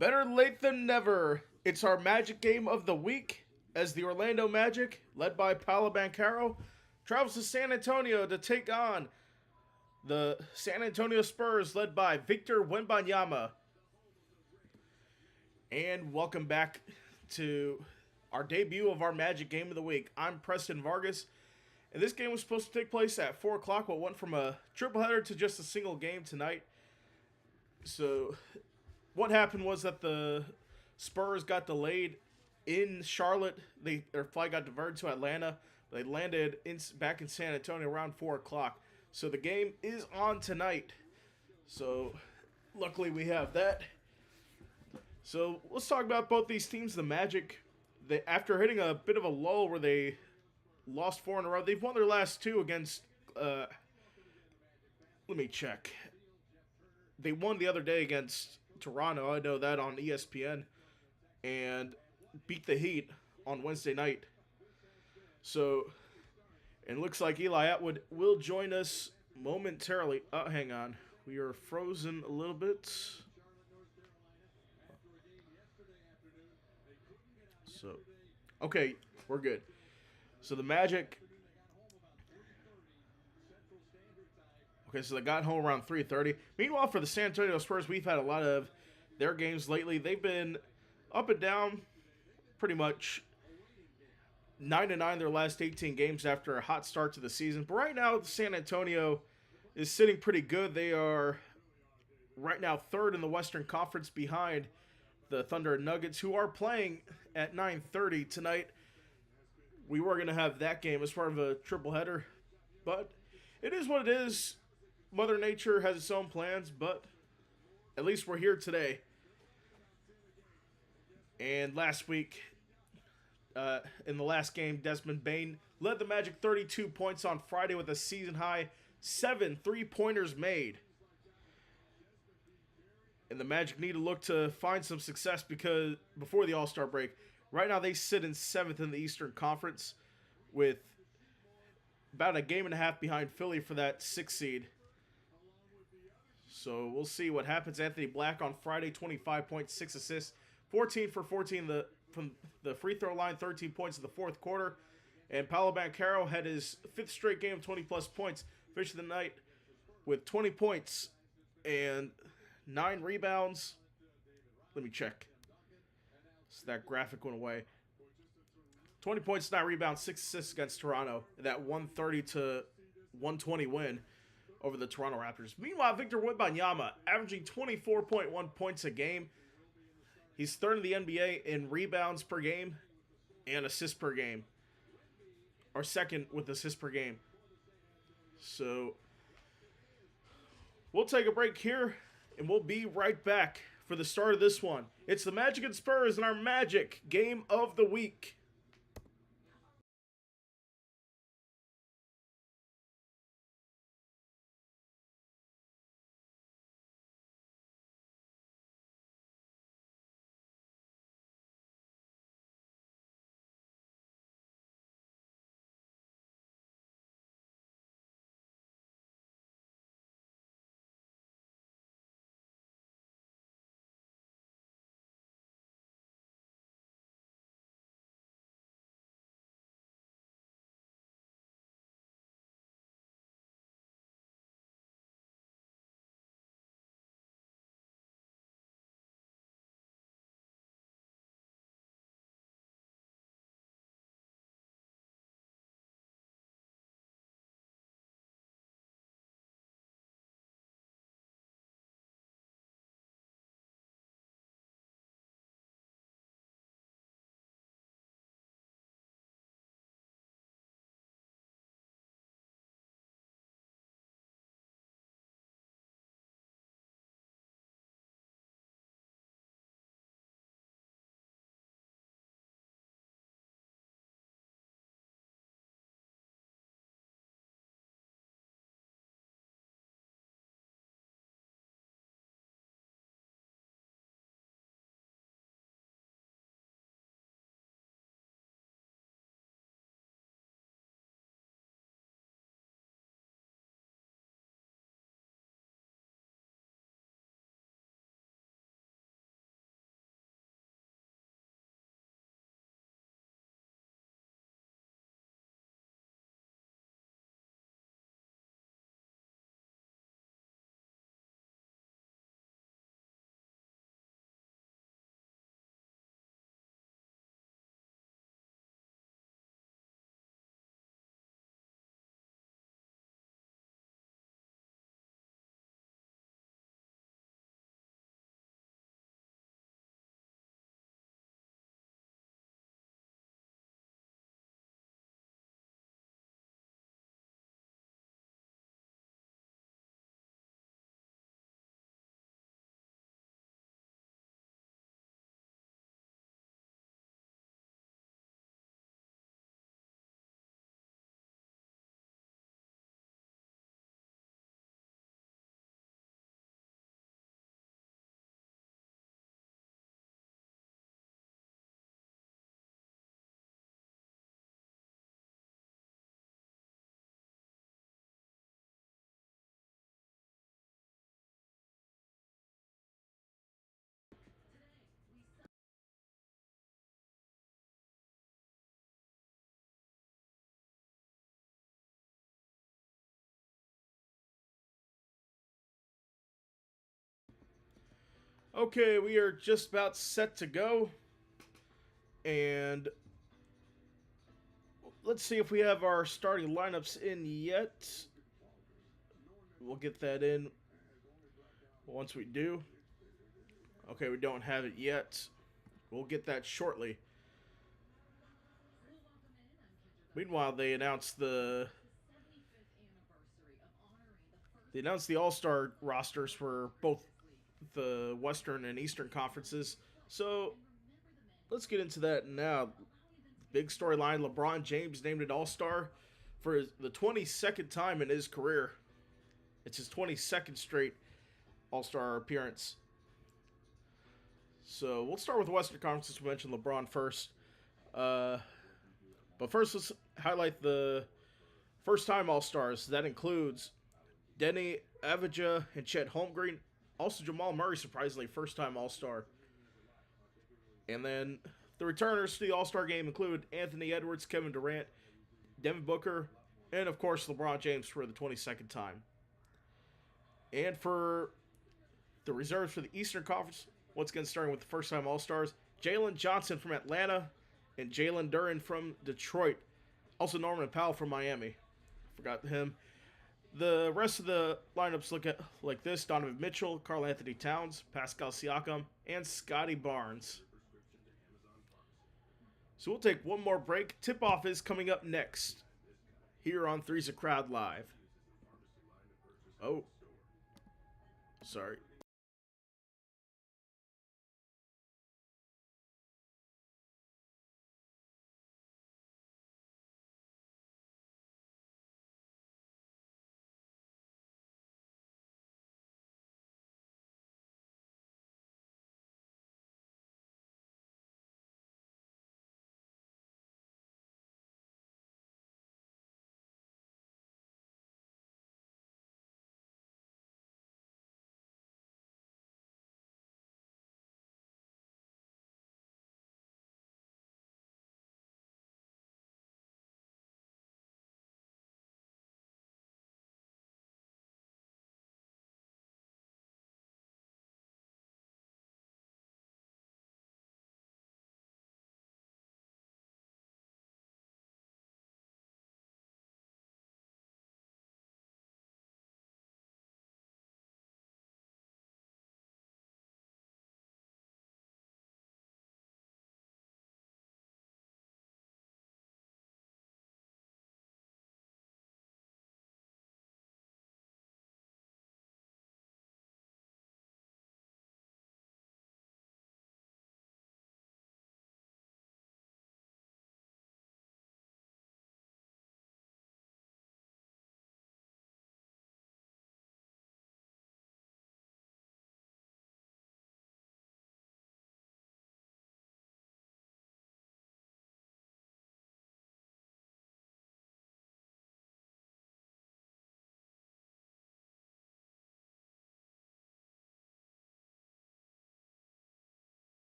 Better late than never. It's our Magic game of the week as the Orlando Magic, led by Paolo Banchero, travels to San Antonio to take on the San Antonio Spurs, led by Victor Wembanyama. And welcome back to our debut of our Magic game of the week. I'm Preston Vargas, and this game was supposed to take place at 4 o'clock, but went from a triple header to just a single game tonight. So what happened was that the Spurs got delayed in Charlotte. Their flight got diverted to Atlanta. They landed back in San Antonio around 4 o'clock. So the game is on tonight. So luckily we have that. So let's talk about both these teams. The Magic, after hitting a bit of a lull where they lost 4 in a row, they've won their last 2 against, let me check. They won the other day against Toronto, I know that, on ESPN, and beat the Heat on Wednesday night. So, and it looks like Eli Atwood will join us momentarily. Oh, hang on. We are frozen a little bit. So, okay, we're good. So the Magic. Okay, so they got home around 3:30. Meanwhile, for the San Antonio Spurs, we've had a lot of their games lately. They've been up and down pretty much 9-9 their last 18 games after a hot start to the season. But right now, San Antonio is sitting pretty good. They are right now third in the Western Conference behind the Thunder and Nuggets, who are playing at 9:30 tonight. We were going to have that game as part of a triple header, but it is what it is. Mother Nature has its own plans, but at least we're here today. And last week, in the last game, Desmond Bane led the Magic 32 points on Friday with a season-high 7 3-pointers made. And the Magic need to look to find some success because before the All-Star break. Right now, they sit in 7th in the Eastern Conference with about a game and a half behind Philly for that 6th seed. So we'll see what happens. Anthony Black on Friday, 25.6 assists, 14 for 14 from the free throw line, 13 points in the fourth quarter. And Paolo Banchero had his 5th straight game of 20-plus points, finished the night with 20 points and 9 rebounds. Let me check. So that graphic went away. 20 points, 9 rebounds, 6 assists against Toronto. That 130 to 120 win over the Toronto Raptors. Meanwhile, Victor Wembanyama averaging 24.1 points a game. He's third in the NBA in rebounds per game and assists per game. Or second with assists per game. So we'll take a break here, and we'll be right back for the start of this one. It's the Magic and Spurs in our Magic Game of the Week. Okay, we are just about set to go. And let's see if we have our starting lineups in yet. We'll get that in once we do. Okay, we don't have it yet. We'll get that shortly. Meanwhile, they announced the All-Star rosters for both the Western and Eastern conferences. So let's get into that now. Big storyline: LeBron James named an All-Star for the 22nd time in his career. It's his 22nd straight All-Star appearance. So we'll start with the Western Conference since we mentioned LeBron first. Uh, but first, let's highlight the first-time All-Stars. That includes Denny Avdija and Chet Holmgren. Also, Jamal Murray, surprisingly, first-time All-Star. And then the returners to the All-Star game include Anthony Edwards, Kevin Durant, Devin Booker, and of course LeBron James for the 22nd time. And for the reserves for the Eastern Conference, once again starting with the first-time All-Stars, Jalen Johnson from Atlanta and Jalen Duren from Detroit. Also Norman Powell from Miami. Forgot him. The rest of the lineups look at like this: Donovan Mitchell, Karl Anthony Towns, Pascal Siakam, and Scotty Barnes. So we'll take one more break. Tip-off is coming up next here on Three's a Crowd Live. Oh, sorry.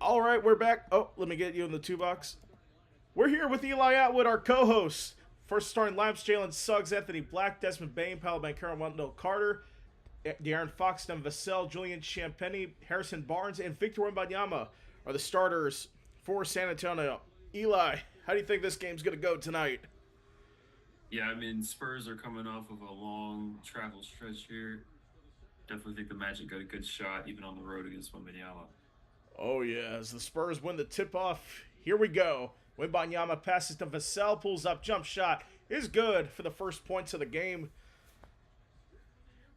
All right, we're back. Oh, let me get you in the 2 box. We're here with Eli Atwood, our co-host. First starting lineups: Jalen Suggs, Anthony Black, Desmond Bain, Paolo Banchero, Wendell Carter, De'Aaron Fox, Devin Vassell, Julian Champagnie, Harrison Barnes, and Victor Wembanyama are the starters for San Antonio. Eli, how do you think this game's going to go tonight? Yeah, I mean, Spurs are coming off of a long travel stretch here. Definitely think the Magic got a good shot, even on the road against Wembanyama. Oh, yeah, as the Spurs win the tip-off, here we go. Wembanyama passes to Vassell, pulls up, jump shot is good for the first points of the game.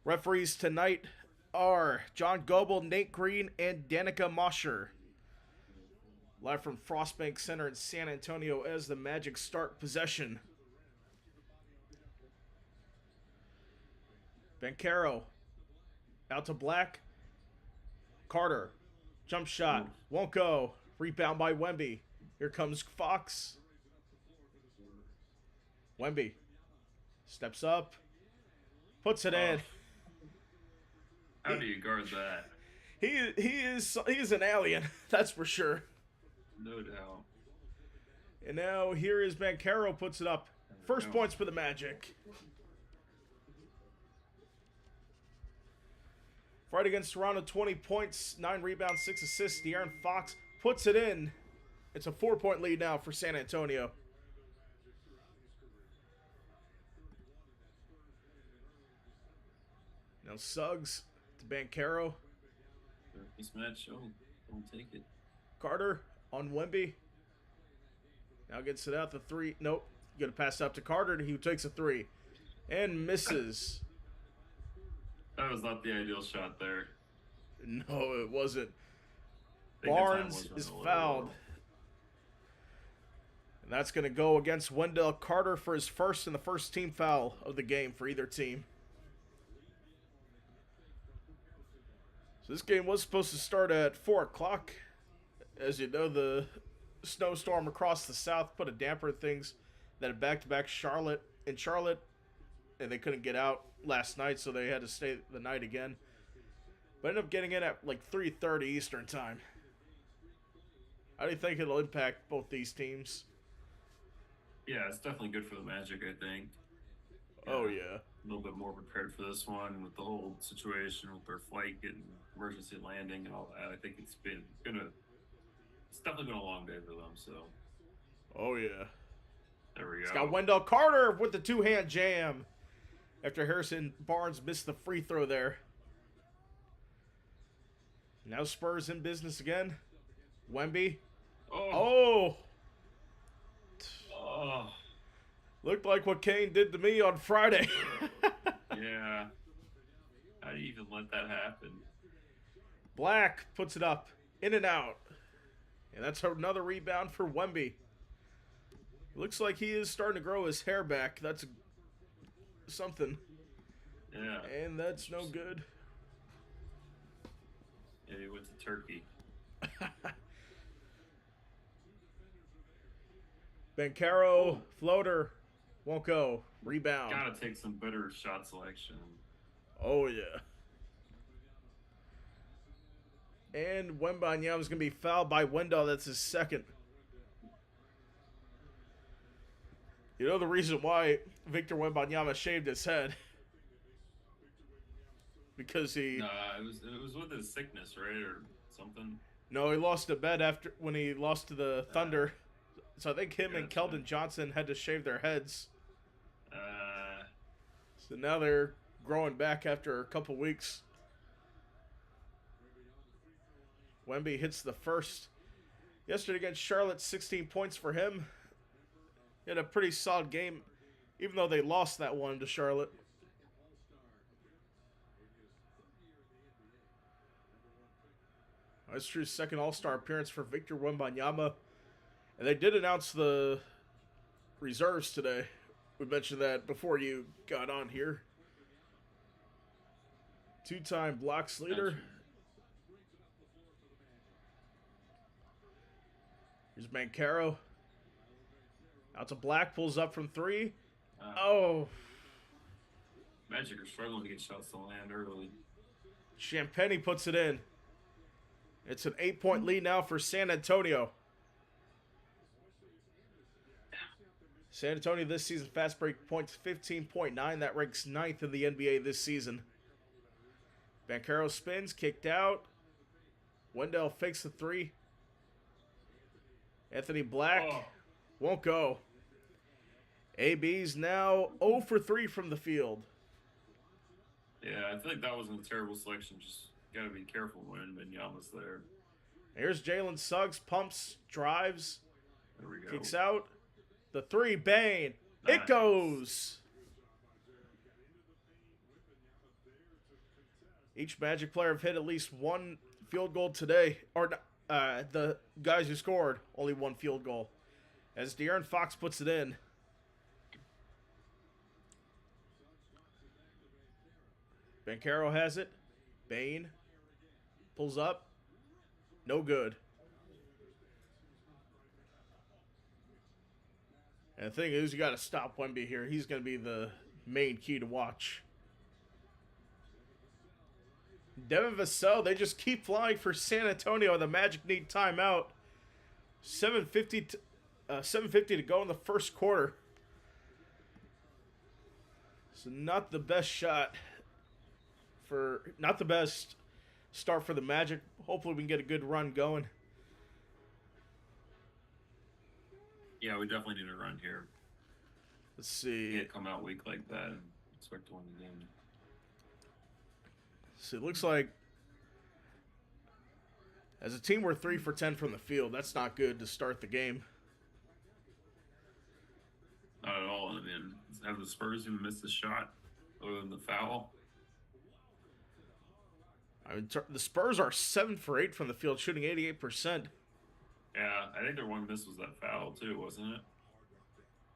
Referees tonight are John Goebel, Nate Green, and Danica Mosher. Live from Frostbank Center in San Antonio as the Magic start possession. Banchero out to Black. Carter. Jump shot. Ooh. Won't go. Rebound by Wemby. Here comes Fox. Wemby steps up. Puts it Oh, in. how do you guard that? he is an alien, that's for sure. No doubt. And now here is Bancaro puts it up. There we First go. points for the Magic. Right against Toronto, 20 points, 9 rebounds, 6 assists. De'Aaron Fox puts it in. It's a 4-point lead now for San Antonio. Now Suggs to Bancaro. Mismatch. Oh, don't take it. Carter on Wemby. Now gets it out the three. Nope. Gonna pass up to Carter. He takes a three. And misses. That was not the ideal shot there. No, it wasn't. I think the time Barnes was is running a little fouled. low. And that's going to go against Wendell Carter for his first and the first team foul of the game for either team. So this game was supposed to start at 4 o'clock. As you know, the snowstorm across the south put a damper in things. That a back-to-back Charlotte, and they couldn't get out last night, so they had to stay the night again. But ended up getting in at like 3:30 Eastern time. How do you think it'll impact both these teams? Yeah, it's definitely good for the Magic, I think. Oh, yeah. A little bit more prepared for this one with the whole situation with their flight getting emergency landing and all that. I think it's definitely been a long day for them. So Oh, yeah. there we go. It's got Wendell Carter with the two-hand jam after Harrison Barnes missed the free throw there. Now Spurs in business again. Wemby. Oh, Oh, looked like what Kane did to me on Friday. yeah. How do you even let that happen? Black puts it up, in and out. And that's another rebound for Wemby. Looks like he is starting to grow his hair back. That's something. Yeah. And that's no good. Yeah, he went to Turkey. Bancaro, floater, won't go. Rebound. Gotta take some better shot selection. Oh, yeah. And Wembanyama's going to be fouled by Wendell. That's his second. You know the reason why Victor Wembanyama shaved his head? Because he... Nah, it was with his sickness, right, or something. No, he lost a bet after when he lost to the Thunder. So I think him and Gotcha. Keldon Johnson had to shave their heads. Uh, So now they're growing back after a couple weeks. Wemby hits the first. Yesterday against Charlotte, 16 points for him. He had a pretty solid game, even though they lost that one to Charlotte. That's true. Second All-Star appearance for Victor Wembanyama. And they did announce the reserves today. We mentioned that before you got on here. Two-time blocks leader. gotcha. Here's Bancaro. Out to Black, pulls up from three. Uh, Oh, Magic are struggling to get shots to land early. Champagny puts it in. It's an 8-point lead now for San Antonio. San Antonio this season, fast break points 15.9. That ranks 9th in the NBA this season. Bancaro spins, kicked out. Wendell fakes the three. Anthony Black Oh. won't go. AB's now 0 for 3 from the field. Yeah, I feel like that wasn't a terrible selection. Just gotta be careful when Benyama's there. Here's Jalen Suggs, pumps, drives, There we go. kicks out. The three, bang. It Nice. goes. Each Magic player have hit at least one field goal today. Or the guys who scored, only one field goal. As De'Aaron Fox puts it in. Bancaro has it. Bane pulls up. No good. And the thing is, you got to stop Wemby here. He's going to be the main key to watch. Devin Vassell, they just keep flying for San Antonio. The Magic need timeout. 7:50 to go in the first quarter. So not the best not the best start for the Magic. Hopefully we can get a good run going. Yeah, we definitely need a run here. Let's see. Can't come out weak like that and expect to win the game. So it looks like as a team we're 3 for 10 from the field. That's not good to start the game. Not at all. I mean, have the Spurs even missed a shot other than the foul? I mean, the Spurs are 7 for 8 from the field, shooting 88%. Yeah, I think their one miss was that foul too, wasn't it?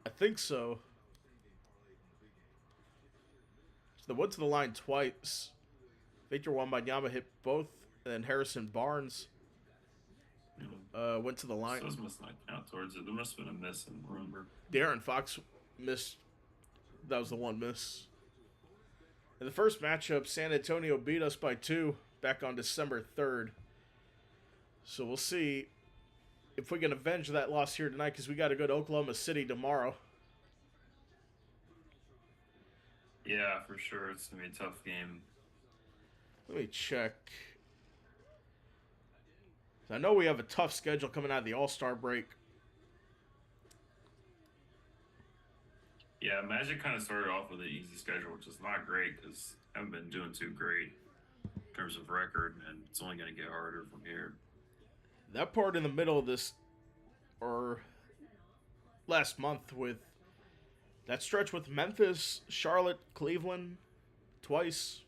I think so. So they went to the line twice. Victor Wembanyama hit both, and then Harrison Barnes went to the line. Those must not count towards it. There must have been a miss in remember. De'Aaron Fox missed. That was the one miss. In the first matchup, San Antonio beat us by 2 back on December 3rd. So we'll see if we can avenge that loss here tonight, because we got to go to Oklahoma City tomorrow. Yeah, for sure. It's going to be a tough game. Let me check. I know we have a tough schedule coming out of the All-Star break. Yeah, Magic kind of started off with an easy schedule, which is not great because I haven't been doing too great in terms of record, and it's only going to get harder from here. That part in the middle of this, or last month, with that stretch with Memphis, Charlotte, Cleveland, twice.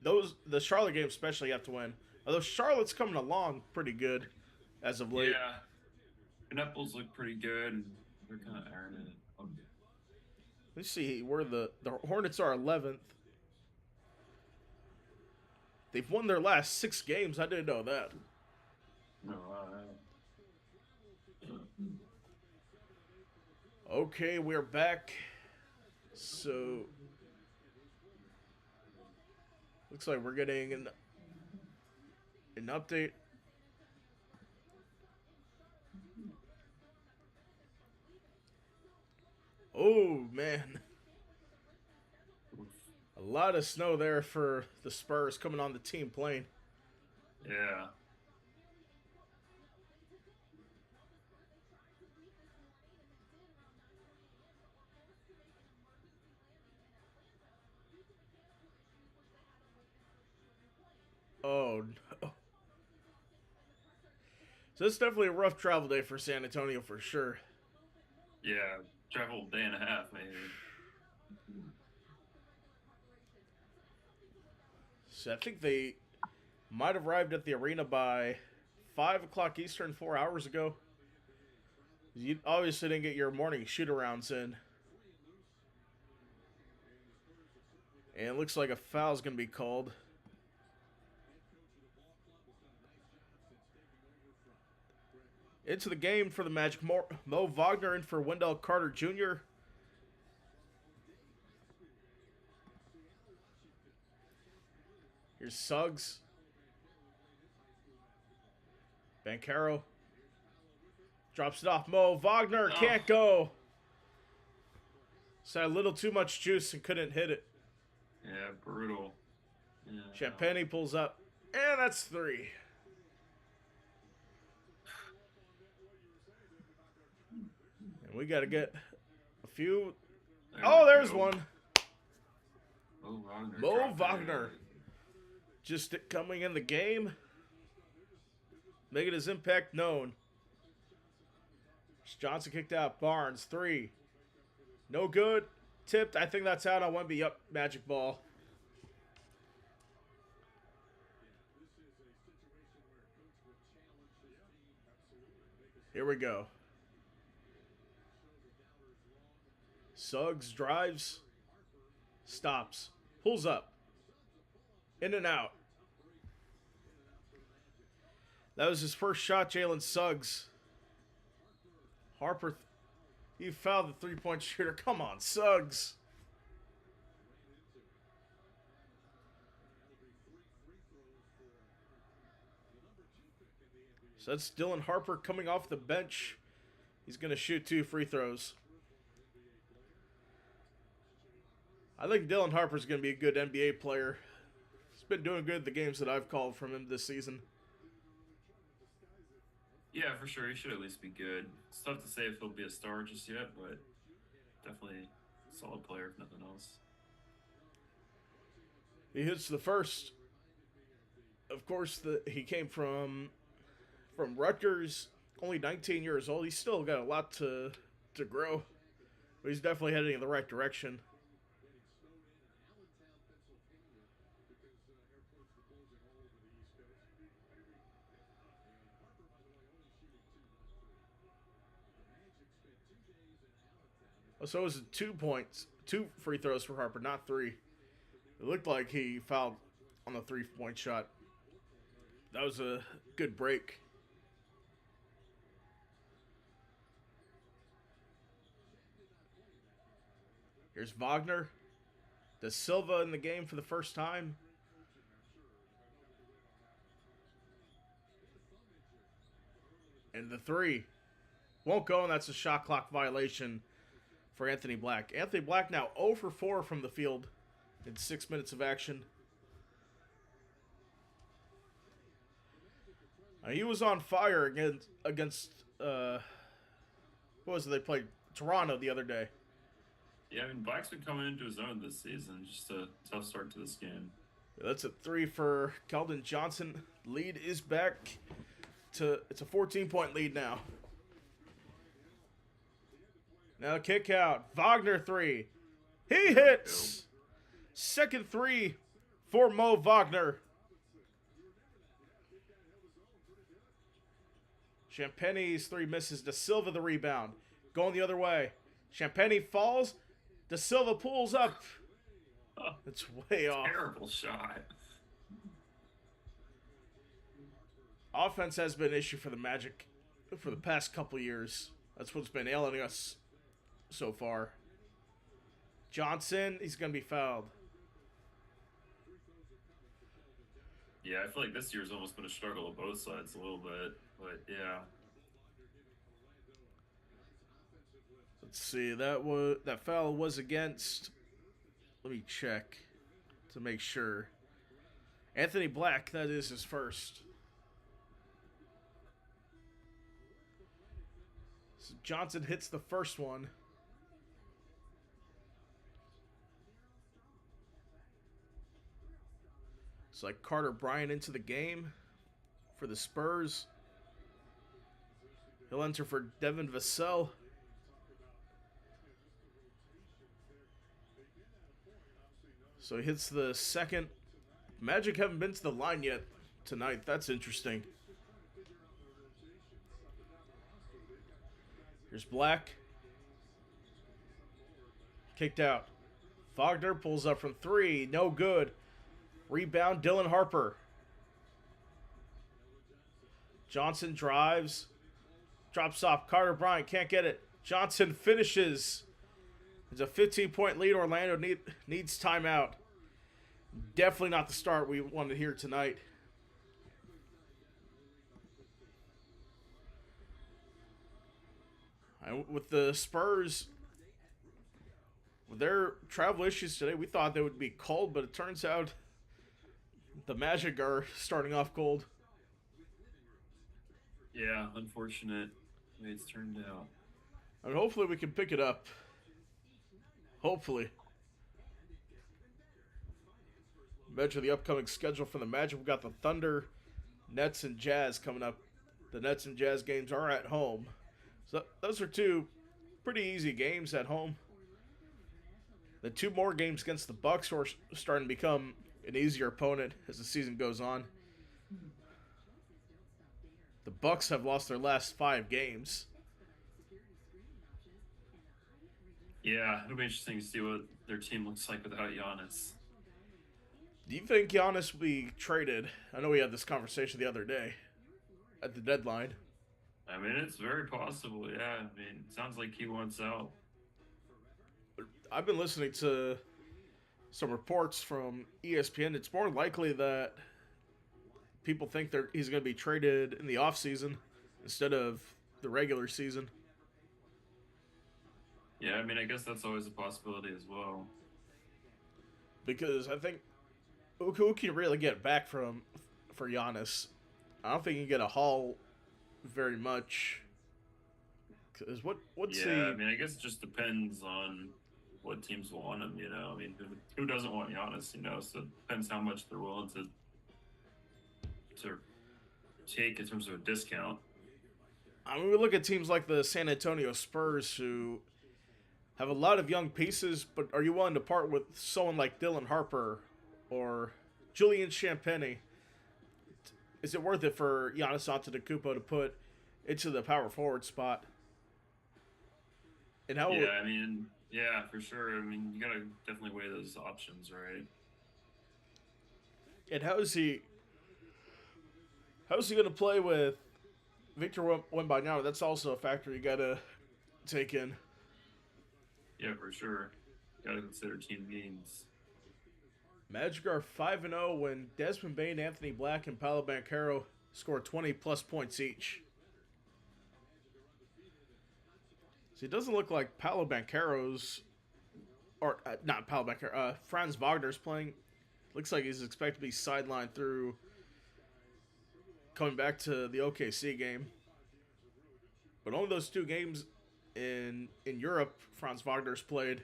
The Charlotte game especially you have to win. Although Charlotte's coming along pretty good as of late. Yeah, the Nepals look pretty good, and they're kind of ironing it. Let's see where the Hornets are 11th. They've won their last 6 games. I didn't know that. No, Okay, we're back. So looks like we're getting an update. Oh man, a lot of snow there for the Spurs coming on the team plane. yeah. Oh no. So it's definitely a rough travel day for San Antonio for sure. Yeah, traveled a day and a half, maybe. So I think they might have arrived at the arena by 5 o'clock Eastern 4 hours ago. You obviously didn't get your morning shoot-arounds in. And it looks like a foul is going to be called. Into the game for the Magic, Mo Wagner in for Wendell Carter Jr. Here's Suggs. Banchero drops it off. Mo Wagner can't go. So had a little too much juice and couldn't hit it. Yeah, brutal. Yeah, Champagny pulls up. And that's 3. And we got to get a few. There's one. Mo Wagner. Just coming in the game. Making his impact known. Johnson kicked out. Barnes, 3. No good. Tipped. I think that's out on Wemby. Up, Magic ball. Here we go. Suggs drives. Stops. Pulls up. In and out. That was his first shot, Jalen Suggs. Harper, he fouled the three-point shooter. Come on, Suggs. So that's Dylan Harper coming off the bench. He's going to shoot 2 free throws. I think Dylan Harper's going to be a good NBA player. He's been doing good the games that I've called from him this season. Yeah, for sure. He should at least be good. It's tough to say if he'll be a star just yet, but definitely a solid player, if nothing else. He hits the first. Of course, he came from Rutgers, only 19 years old. He's still got a lot to grow, but he's definitely heading in the right direction. So it was 2 points, 2 free throws for Harper, not 3. It looked like he fouled on the 3-point shot. That was a good break. Here's Wagner. Da Silva in the game for the first time. And the 3 won't go, and that's a shot clock violation for Anthony Black. Anthony Black now 0 for 4 from the field in 6 minutes of action. He was on fire against what was it? They played Toronto the other day. Yeah, I mean, Black's been coming into his own this season. Just a tough start to this game. That's a 3 for Keldon Johnson. Lead is back to, it's a 14-point lead now. Now kick out. Wagner 3. He hits. Second 3 for Mo Wagner. Champagne's 3 misses. Da Silva the rebound. Going the other way. Champagne falls. Da Silva pulls up. It's way off. Terrible shot. Offense has been an issue for the Magic for the past couple years. That's what's been ailing us so far. Johnson, he's going to be fouled. Yeah, I feel like this year's almost been a struggle on both sides a little bit, but yeah. Let's see, that foul was against, let me check to make sure. Anthony Black, that is his first. So Johnson hits the first one. It's like Carter Bryant into the game for the Spurs. He'll enter for Devin Vassell. So he hits the second. Magic haven't been to the line yet tonight. That's interesting. Here's Black. Kicked out. Wagner pulls up from 3. No good. Rebound, Dylan Harper. Johnson drives. Drops off. Carter Bryant can't get it. Johnson finishes. It's a 15-point lead. Orlando needs timeout. Definitely not the start we wanted here tonight. With the Spurs, with their travel issues today, we thought they would be cold, but it turns out the Magic are starting off cold. Yeah, unfortunate the way it's turned out. I mean, hopefully we can pick it up. Hopefully. Measure the upcoming schedule for the Magic. We've got the Thunder, Nets, and Jazz coming up. The Nets and Jazz games are at home. So those are 2 pretty easy games at home. The 2 more games against the Bucks are starting to become an easier opponent as the season goes on. The Bucks have lost their last 5 games. Yeah, it'll be interesting to see what their team looks like without Giannis. Do you think Giannis will be traded? I know we had this conversation the other day at the deadline. I mean, it's very possible, yeah. I mean, it sounds like he wants out. I've been listening to some reports from ESPN. It's more likely that people think he's going to be traded in the offseason instead of the regular season. Yeah, I mean, I guess that's always a possibility as well. Because I think who can really get back for Giannis? I don't think you can get a haul very much. Because what's Yeah, I the mean, I guess it just depends on what teams want him. I mean, who doesn't want Giannis? So it depends how much they're willing to take in terms of a discount. I mean, we look at teams like the San Antonio Spurs who have a lot of young pieces, but are you willing to part with someone like Dylan Harper or Julian Champagnie? Is it worth it for Giannis Antetokounmpo to put into the power forward spot? And how? Yeah, I mean, yeah, for sure. I mean, you gotta definitely weigh those options, right? And how is he? How is he going to play with Victor Wembanyama? That's also a factor you got to take in. Yeah, for sure. Gotta consider team needs. Magic are 5-0 when Desmond Bane, Anthony Black, and Paolo Banchero scored 20-plus points each. So it doesn't look like Paolo Banchero's, or not Paolo Banchero, Franz Wagner's playing. Looks like he's expected to be sidelined through coming back to the OKC game. But only those two games in Europe, Franz Wagner's played.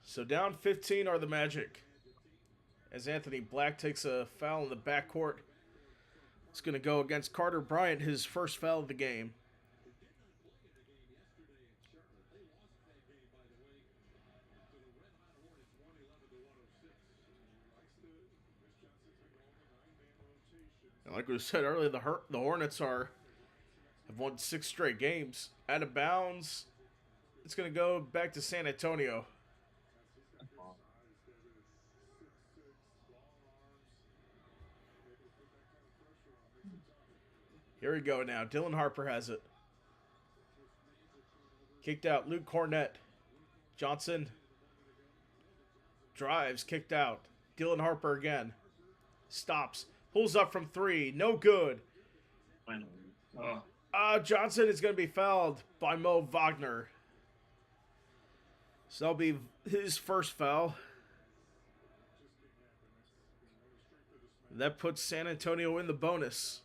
So down 15 are the Magic. As Anthony Black takes a foul in the backcourt. It's going to go against Carter Bryant, his first foul of the game. And like we said earlier, the Hornets have won 6 straight games. Out of bounds, it's going to go back to San Antonio. Here we go now. Dylan Harper has it. Kicked out. Luke Cornett. Johnson drives. Kicked out. Dylan Harper again. Stops. Pulls up from 3. No good. Johnson is going to be fouled by Mo Wagner. So that'll be his first foul. That puts San Antonio in the bonus.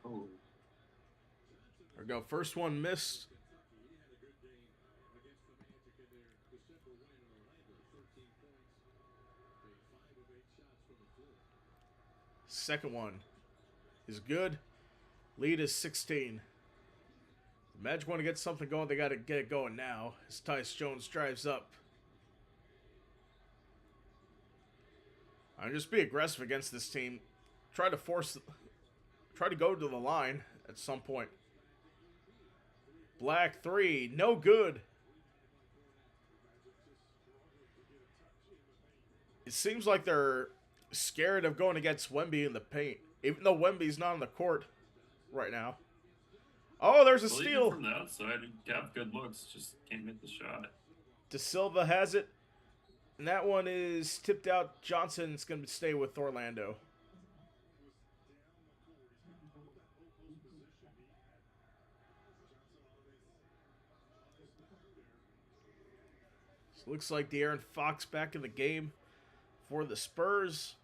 Oh. There we go. First one missed. Second one is good. Lead is 16. The Magic want to get something going. They got to get it going now as Tyus Jones drives up. Just be aggressive against this team. Try to go to the line at some point. Black 3, no good. It seems like they're scared of going against Wemby in the paint, even though Wemby's not on the court right now. Oh, there's a steal. From the outside, got good looks, just can't make the shot. De Silva has it, and that one is tipped out. Johnson's going to stay with Orlando. So looks like De'Aaron Fox back in the game for the Spurs.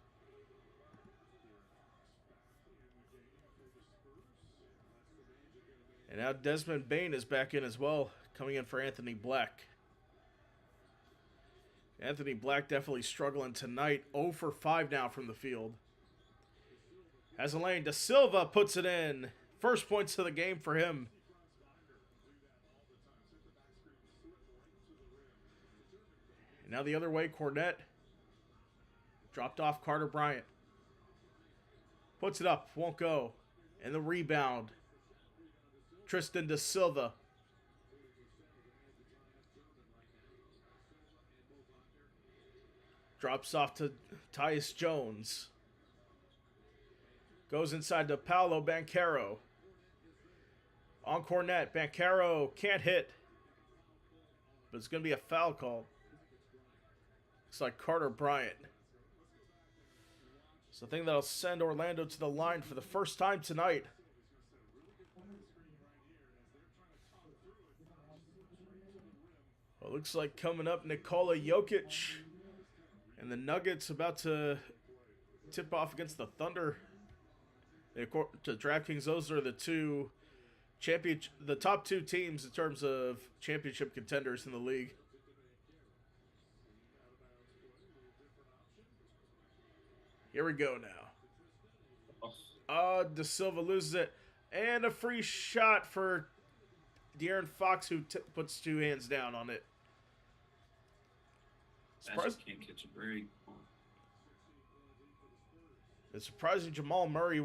And now Desmond Bane is back in as well, coming in for Anthony Black. Anthony Black definitely struggling tonight. 0 for 5 now from the field. Has a lane. De Silva puts it in. First points of the game for him. And now the other way, Cornett. Dropped off Carter Bryant. Puts it up. Won't go. And the rebound. Tristan De Silva. Drops off to Tyus Jones. Goes inside to Paolo Banchero. On Cornet, Banchero can't hit. But it's going to be a foul call. Looks like Carter Bryant. It's the thing that'll send Orlando to the line for the first time tonight. Well, looks like coming up, Nikola Jokic. And the Nuggets about to tip off against the Thunder. According to DraftKings, those are the top two teams in terms of championship contenders in the league. Here we go now. De Silva loses it. And a free shot for De'Aaron Fox, who puts two hands down on it. Magic can't catch a break. It's surprising Jamal Murray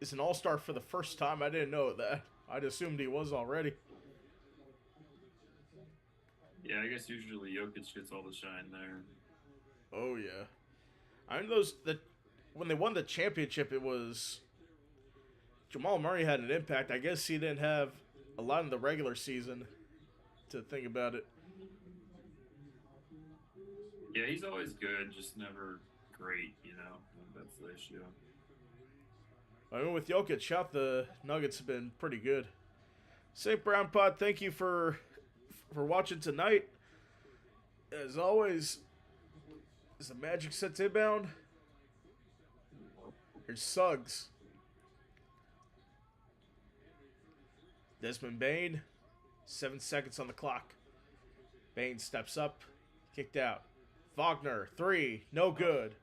is an all-star for the first time. I didn't know that. I'd assumed he was already. Yeah, I guess usually Jokic gets all the shine there. Oh, yeah. I mean, when they won the championship, it was Jamal Murray had an impact. I guess he didn't have a lot in the regular season to think about it. Yeah, he's always good, just never great, you know. That's the issue. I mean, with Jokic out, the Nuggets have been pretty good. St. Brown Pod, thank you for watching tonight. As always, is the Magic set to inbound? Here's Suggs. Desmond Bane, 7 seconds on the clock. Bane steps up, kicked out. Wagner, 3, no good.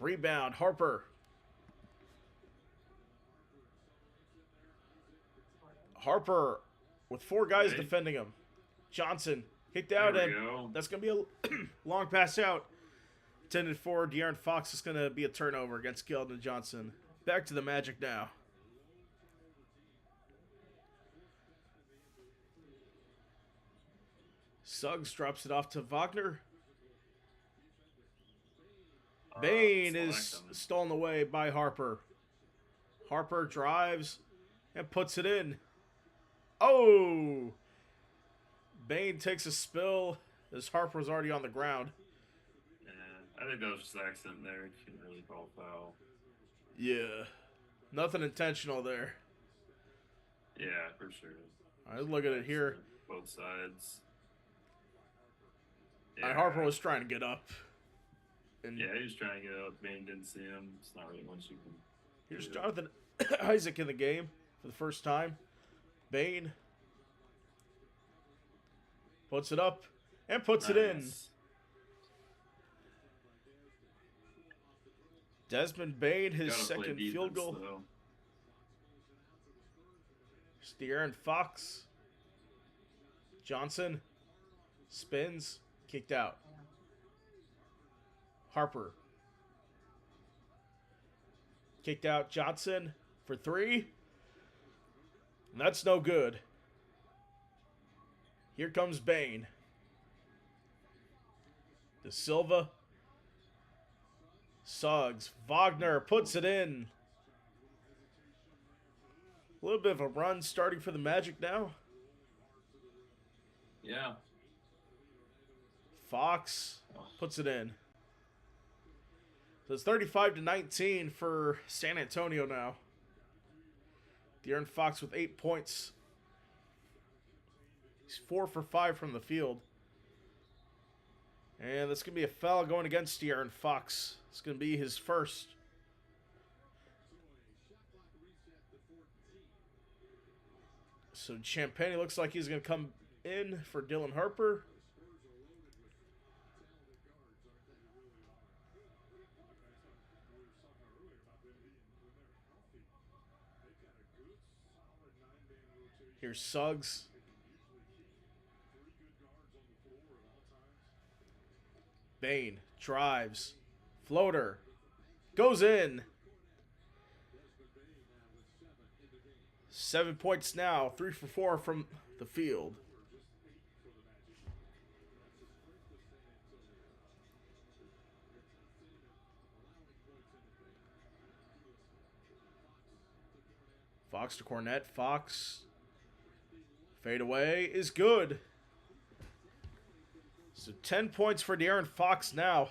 Rebound, Harper. Harper with 4 guys defending him. Johnson kicked out, and that's going to be a long pass out. Intended for De'Aaron Fox. Is going to be a turnover against Keldon Johnson. Back to the Magic now. Suggs drops it off to Wagner. Bane is stolen away by Harper. Harper drives and puts it in. Oh! Bane takes a spill as Harper was already on the ground. Yeah, I think that was just an accident there. You couldn't really call foul. Yeah. Nothing intentional there. Yeah, for sure. I look at it here. Both sides. Yeah. Harper was trying to get up. And yeah, he was trying to get up. Bane didn't see him. It's not really much you can. Here's Jonathan Isaac in the game for the first time. Bane puts it up and puts it in. Desmond Bane, his second field goal. De'Aaron Fox. Johnson spins, kicked out. Harper. Kicked out Johnson for 3. And that's no good. Here comes Bane. De Silva. Suggs. Wagner puts it in. A little bit of a run starting for the Magic now. Yeah. Fox puts it in. So it's 35-19 for San Antonio now. De'Aaron Fox with 8 points. He's 4 for 5 from the field. And that's going to be a foul going against De'Aaron Fox. It's going to be his first. So Champagne looks like he's going to come in for Dylan Harper. Here's Suggs. Bane drives. Floater. Goes in. 7 points now. 3 for 4 from the field. Fox to Cornette. Fox. Fade away is good. So 10 points for De'Aaron Fox now.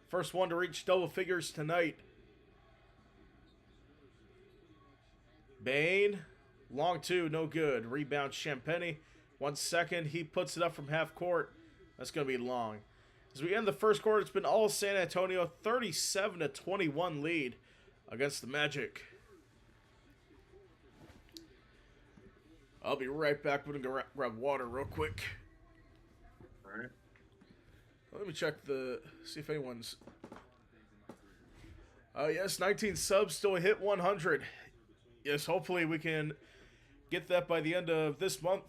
First one to reach double figures tonight. Bain. Long two, no good. Rebound Champagny. 1 second. He puts it up from half court. That's going to be long. As we end the first quarter, it's been all San Antonio. 37-21 lead against the Magic. I'll be right back. I'm going to go grab water real quick. All right. Let me check see if anyone's... yes, 19 subs still hit 100. Yes, hopefully we can get that by the end of this month.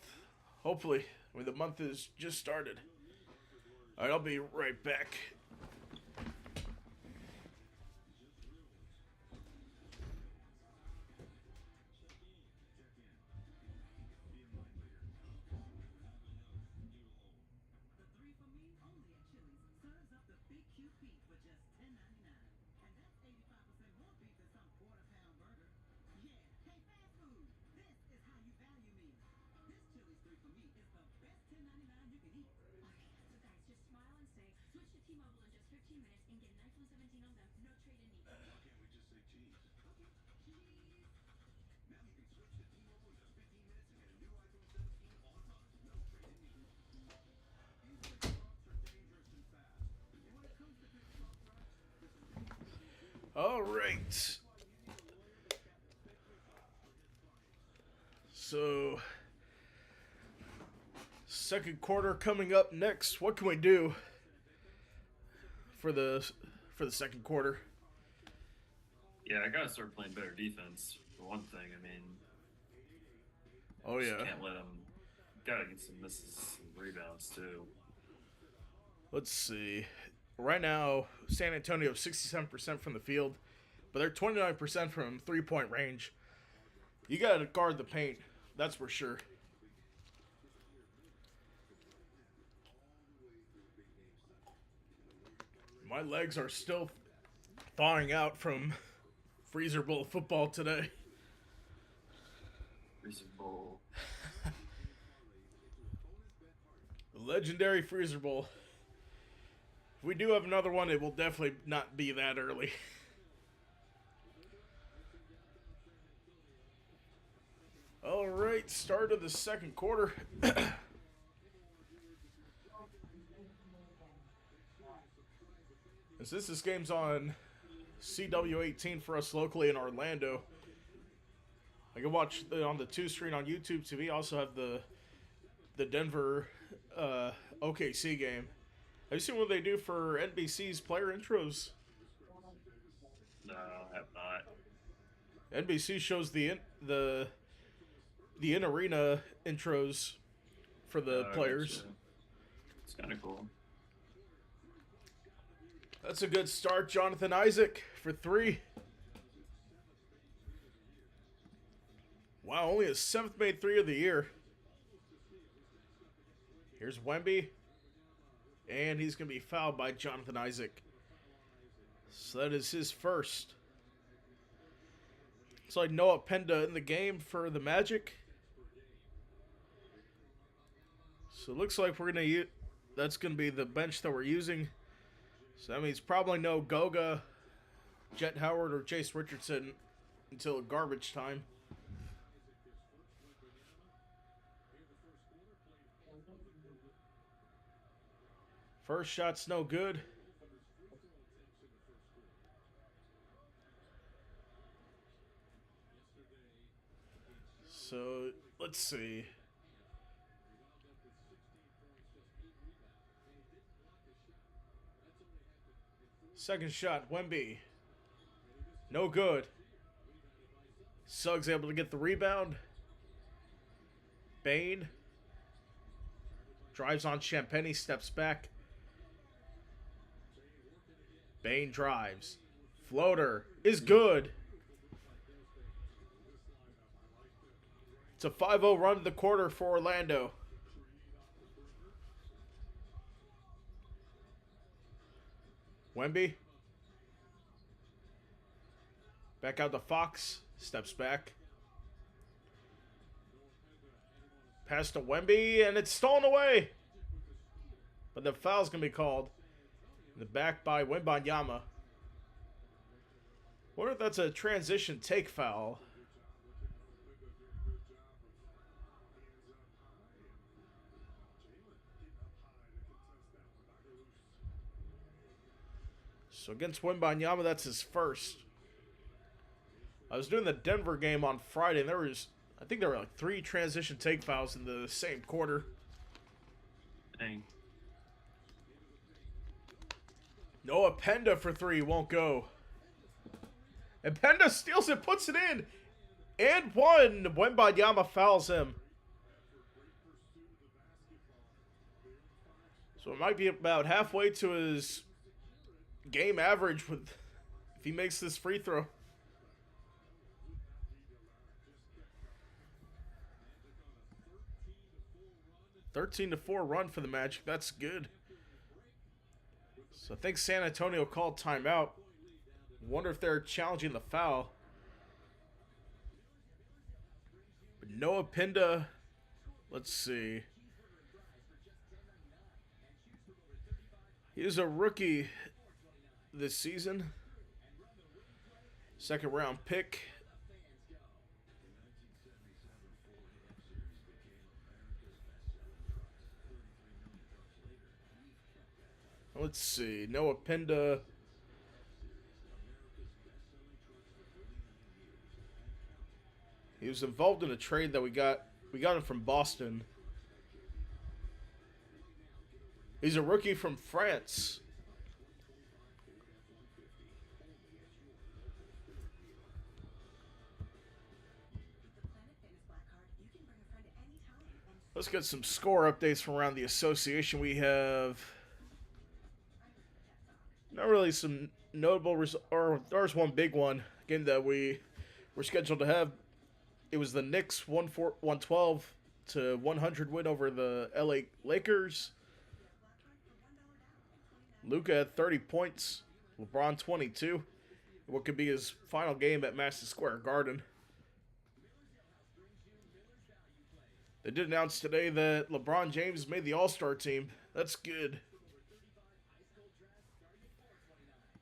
Hopefully. I mean, the month is just started. All right, I'll be right back. All right. So, second quarter coming up next. What can we do for the second quarter? Yeah, I gotta start playing better defense. For one thing, I mean, oh yeah, can't let them. Gotta get some misses, some rebounds too. Let's see. Right now, San Antonio 67% from the field, but they're 29% from three-point range. You gotta guard the paint, that's for sure. My legs are still thawing out from Freezer Bowl football today. Freezer Bowl. The legendary Freezer Bowl. If we do have another one, it will definitely not be that early. All right, start of the second quarter. Since this game's on CW18 for us locally in Orlando, I can watch on the 2 screen on YouTube TV. I also have the Denver OKC game. Have you seen what they do for NBC's player intros? No, I have not. NBC shows the in-arena intros for the players. Gotcha. It's kind of cool. That's a good start. Jonathan Isaac for 3. Wow, only his 7th made 3 of the year. Here's Wemby. And he's going to be fouled by Jonathan Isaac. So that is his first. It's like Noah Penda in the game for the Magic. So it looks like we're going to use... That's going to be the bench that we're using. So that means probably no Goga, Jet Howard, or Chase Richardson until garbage time. First shot's no good. So, let's see. Second shot, Wemby. No good. Suggs able to get the rebound. Bain. Drives on Champagny, steps back. Bain drives. Floater is good. It's a 5-0 run to the quarter for Orlando. Wemby. Back out to Fox. Steps back. Pass to Wemby, and it's stolen away. But the foul's going to be called. In the back by Wembanyama. Wonder if that's a transition take foul. So against Wembanyama, that's his first. I was doing the Denver game on Friday, and I think there were like 3 transition take fouls in the same quarter. Dang. Noah Penda for 3, won't go. And Penda steals it, puts it in. And one. Wembanyama fouls him. So it might be about halfway to his game average if he makes this free throw. (13-4) run for the Magic. That's good. So I think San Antonio called timeout. Wonder if they're challenging the foul. But Noah Penda, let's see. He is a rookie this season. Second round pick. Let's see. Noah Penda. He was involved in a trade that we got him from Boston. He's a rookie from France. Let's get some score updates from around the association. We have not really some notable or there's one big one. Game that we were scheduled to have. It was the Knicks 112 to 100 win over the LA Lakers. Luka had 30 points. LeBron 22. What could be his final game at Madison Square Garden. They did announce today that LeBron James made the All-Star team. That's good.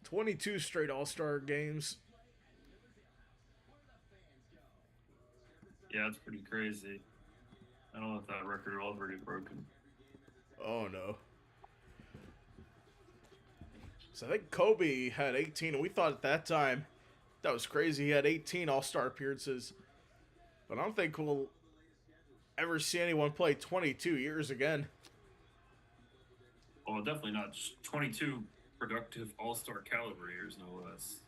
22 straight All-Star games. Yeah, that's pretty crazy. I don't know if that record will ever get broken. Oh, no. So I think Kobe had 18, and we thought at that time that was crazy. He had 18 All-Star appearances. But I don't think we'll ever see anyone play 22 years again. Well, definitely not. 22 productive All-Star caliber years, no less.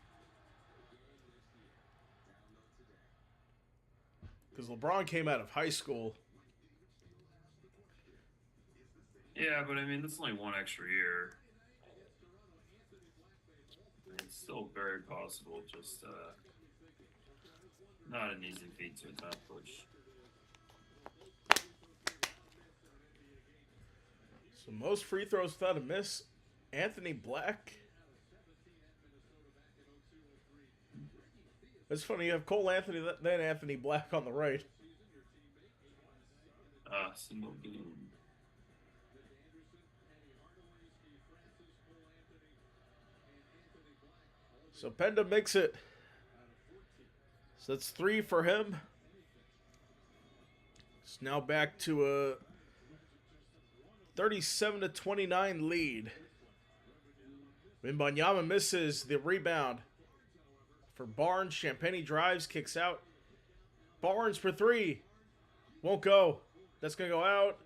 Because LeBron came out of high school. Yeah, but I mean, that's only one extra year. I mean, it's still very possible, just not an easy feat to accomplish. So most free throws without a miss, Anthony Black. It's funny, you have Cole Anthony, then Anthony Black on the right. Single game. So Penda makes it. So that's 3 for him. It's now back to a 37-29 lead. Wembanyama misses the rebound. For Barnes, Champagny drives, kicks out. Barnes for 3. Won't go. That's going to go out.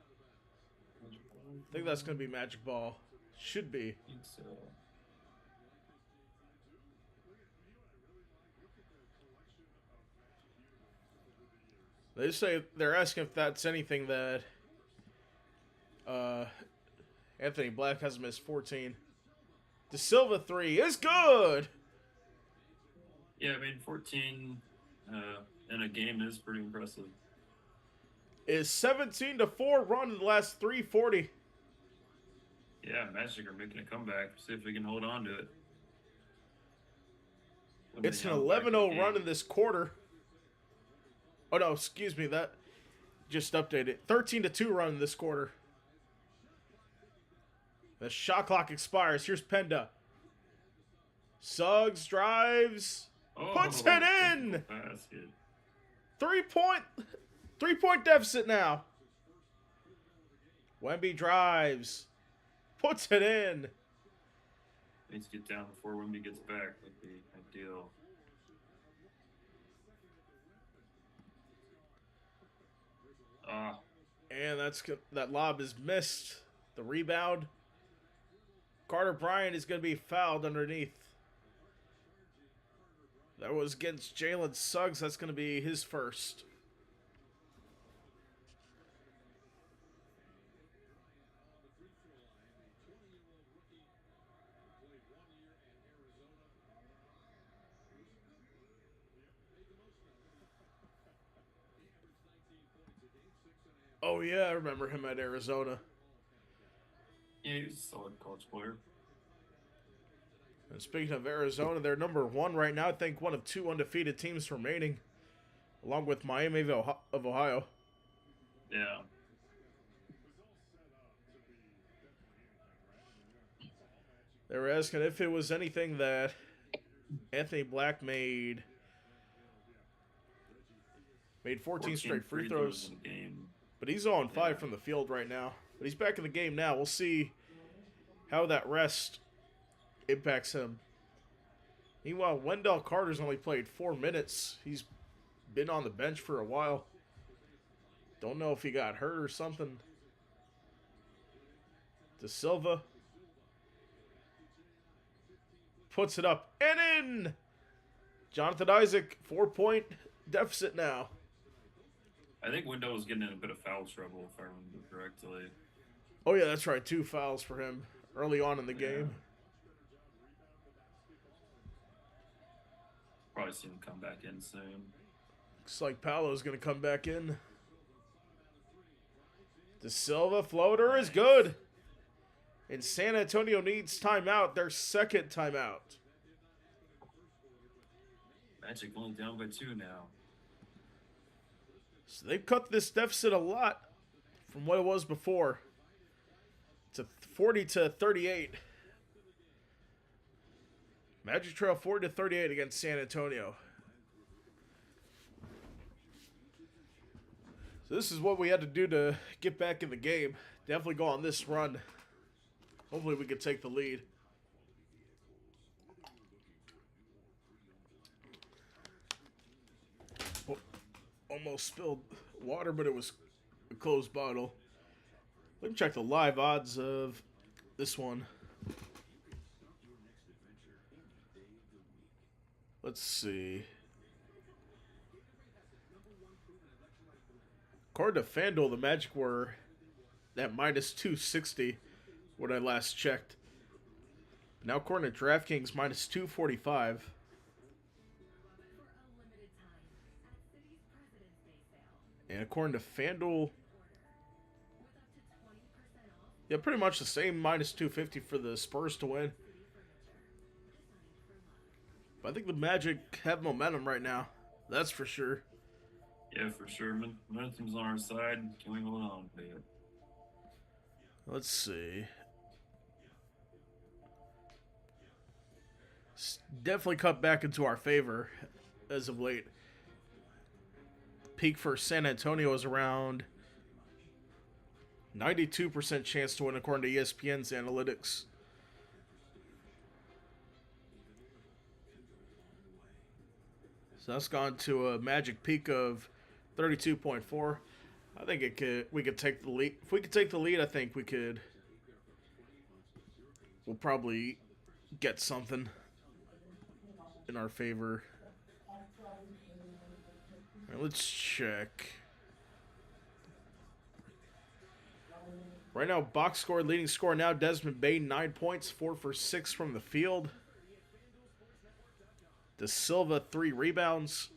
I think that's going to be Magic Ball. Should be. I think so. They say they're asking if that's anything that Anthony Black has missed 14. De Silva 3 is good. Yeah, I mean, 14 in a game is pretty impressive. Is 17-4 run in the last 3:40. Yeah, Magic are making a comeback. See if we can hold on to it. It's an Wemby's back in the 11-0 run game. in this quarter. Oh, no, excuse me. That just updated. 13-2 run in this quarter. The shot clock expires. Here's Penda. Suggs drives. Puts it in. Basket. 3-point deficit now. Wemby drives. Puts it in. Needs to get down before Wemby gets back. Would be ideal. And that lob is missed. The rebound. Carter Bryant is going to be fouled underneath. That was against Jalen Suggs. That's going to be his first. Oh, yeah, I remember him at Arizona. Yeah, he was a solid college player. And speaking of Arizona, they're number 1 right now. I think one of 2 undefeated teams remaining, along with Miami of Ohio. Yeah. They were asking if it was anything that Anthony Black made 14 straight free throws. In the game. But he's on 5 from the field right now. But he's back in the game now. We'll see how that rest impacts him. Meanwhile, Wendell Carter's only played 4 minutes. He's been on the bench for a while. Don't know if he got hurt or something. De Silva puts it up and in. Jonathan Isaac, 4-point deficit now. I think Wendell was getting in a bit of foul trouble, if I remember correctly. Oh, yeah, that's right. 2 fouls for him early on in the game. Probably see him come back in soon. Looks like Paolo's going to come back in. De Silva floater is good. And San Antonio needs timeout, their second timeout. Magic only down by 2 now. So they've cut this deficit a lot from what it was before. To 40-38. Magic trail 40-38 against San Antonio. So this is what we had to do to get back in the game. Definitely go on this run. Hopefully we can take the lead. Oh, almost spilled water, but it was a closed bottle. Let me check the live odds of this one. Let's see. According to FanDuel, the Magic were at minus 260 when I last checked. Now according to DraftKings, minus 245. And according to FanDuel, yeah, pretty much the same, minus 250 for the Spurs to win. But I think the Magic have momentum right now. That's for sure. Yeah, for sure. Momentum's on our side. Can we hold on to it? Let's see. It's definitely cut back into our favor as of late. Peak for San Antonio is around 92% chance to win according to ESPN's analytics. So that's gone to a Magic peak of 32.4. I think we could take the lead. If we could take the lead, I think we'll probably get something in our favor. All right, let's check. Right now, box score, leading scorer now, Desmond Bane, 9 points, 4 for 6 from the field. De Silva, 3 rebounds.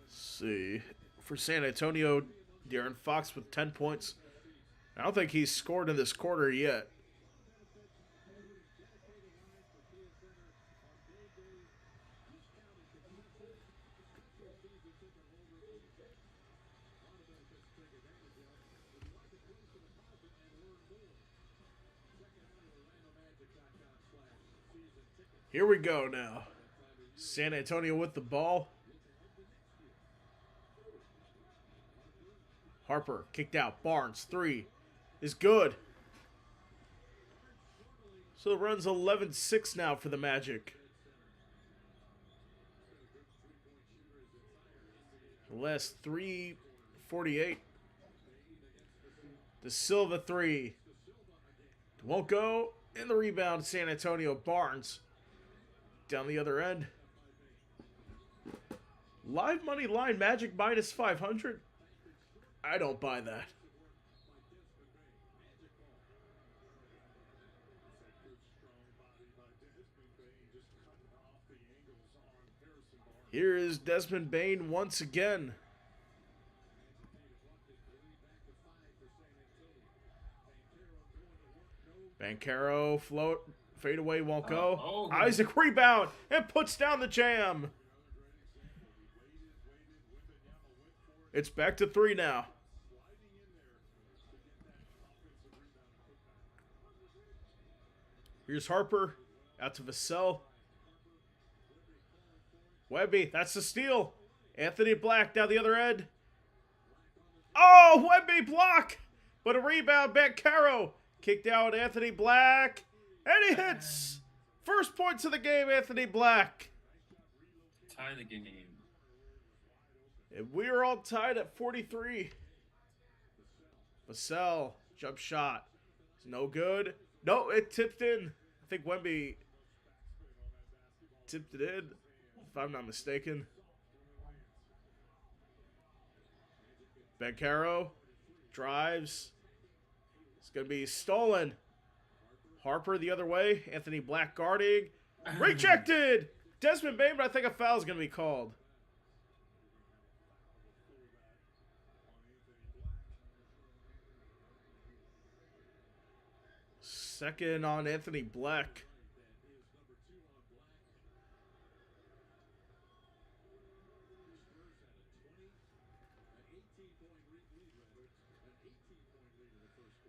Let's see. For San Antonio, De'Aaron Fox with 10 points. I don't think he's scored in this quarter yet. Here we go now. San Antonio with the ball. Harper kicked out. Barnes, 3 is good. So it runs 11-6 now for the Magic. The last 3:48. De Silva 3. Won't go. In the rebound, San Antonio. Barnes down the other end. Live money line Magic minus 500. I don't buy that. Here is Desmond Bane once again. Banchero float, fade away, won't go. Isaac rebound and puts down the jam. It's back to 3 now. Here's Harper out to Vassell. Wemby, that's the steal. Anthony Black down the other end. Oh, Wemby block, but a rebound. Banchero kicked out Anthony Black, and he hits. First points of the game, Anthony Black. Tie the game. And we are all tied at 43. Vassell, jump shot. It's no good. No, it tipped in. I think Wemby tipped it in, if I'm not mistaken. Banchero drives. It's going to be stolen. Harper the other way. Anthony Black guarding. Rejected! Desmond Bane, but I think a foul is going to be called. Second on Anthony Black.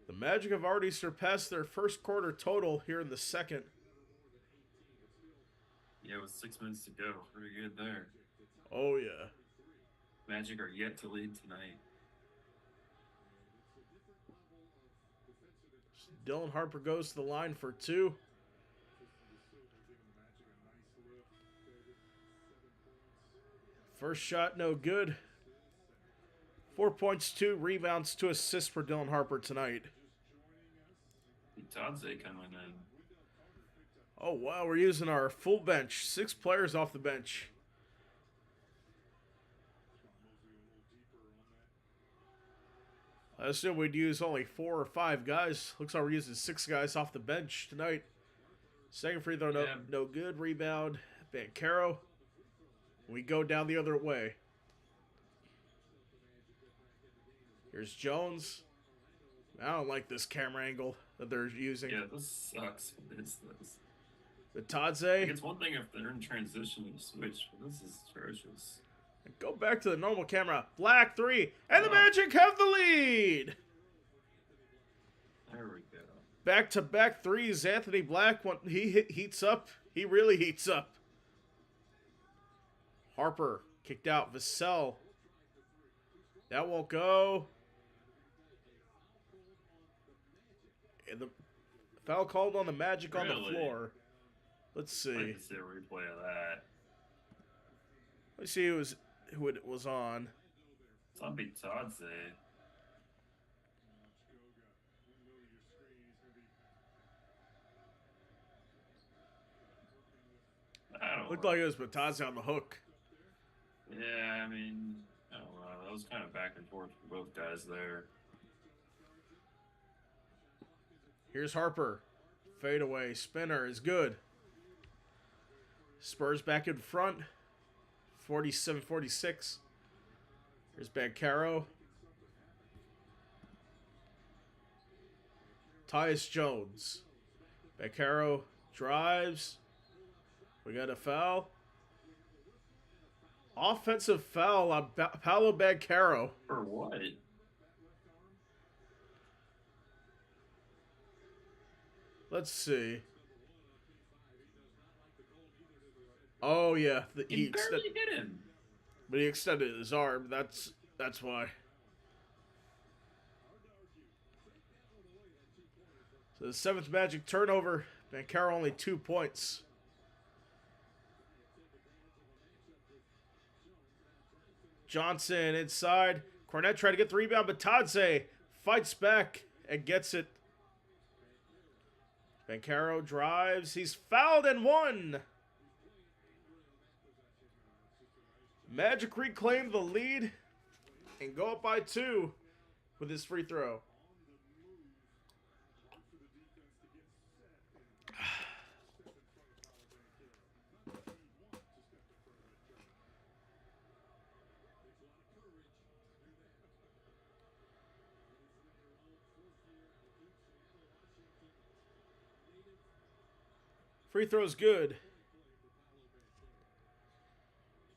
The Magic have already surpassed their first quarter total here in the second. Yeah, with 6 minutes to go. Pretty good there. Oh, yeah. Magic are yet to lead tonight. Dylan Harper goes to the line for 2. First shot, no good. 4 points, 2 rebounds, 2 assists for Dylan Harper tonight. Tadze coming in. Oh, wow, we're using our full bench. 6 players off the bench. I assume we'd use only 4 or 5 guys. Looks like we're using 6 guys off the bench tonight. Second free throw, no good. Rebound, Banchero. We go down the other way. Here's Jones. I don't like this camera angle that they're using. Yeah, this sucks. What is this? Tadze. It's one thing if they're in transition and switch, but this is atrocious. Go back to the normal camera. Black 3. And the Magic have the lead. There we go. Back-to-back threes. Anthony Black, when he heats up, he really heats up. Harper kicked out. Vassell. That won't go. And the foul called on the Magic on the floor. Let's see. I'd like to see a replay of that. Let's see who it was on. It's on Tadze. Looked like it was Tadze on the hook. Yeah, I mean, I don't know. That was kind of back and forth for both guys there. Here's Harper. Fadeaway spinner is good. Spurs back in front. 47-46. Here's Bancaro. Tyus Jones. Bancaro drives. We got a foul. Offensive foul on Paolo Bancaro. For what? Let's see. Oh yeah, He barely hit him. But he extended his arm. That's why. So the 7th Magic turnover. Bancaro only 2 points. Johnson inside. Cornette tried to get the rebound, but Tadze fights back and gets it. Bancaro drives. He's fouled and won. Magic reclaim the lead and go up by 2 with his free throw. Free throw's good.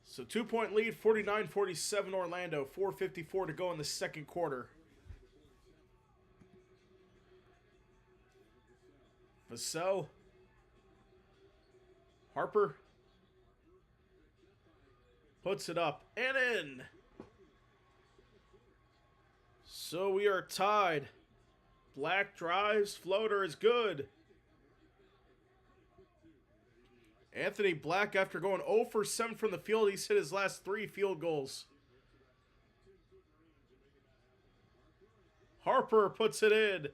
So 2-point lead, 49-47 Orlando. 4:54 to go in the second quarter. Vassell. Harper. Puts it up and in. So we are tied. Black drives. Floater is good. Anthony Black, after going 0 for 7 from the field, he's hit his last 3 field goals. Harper puts it in.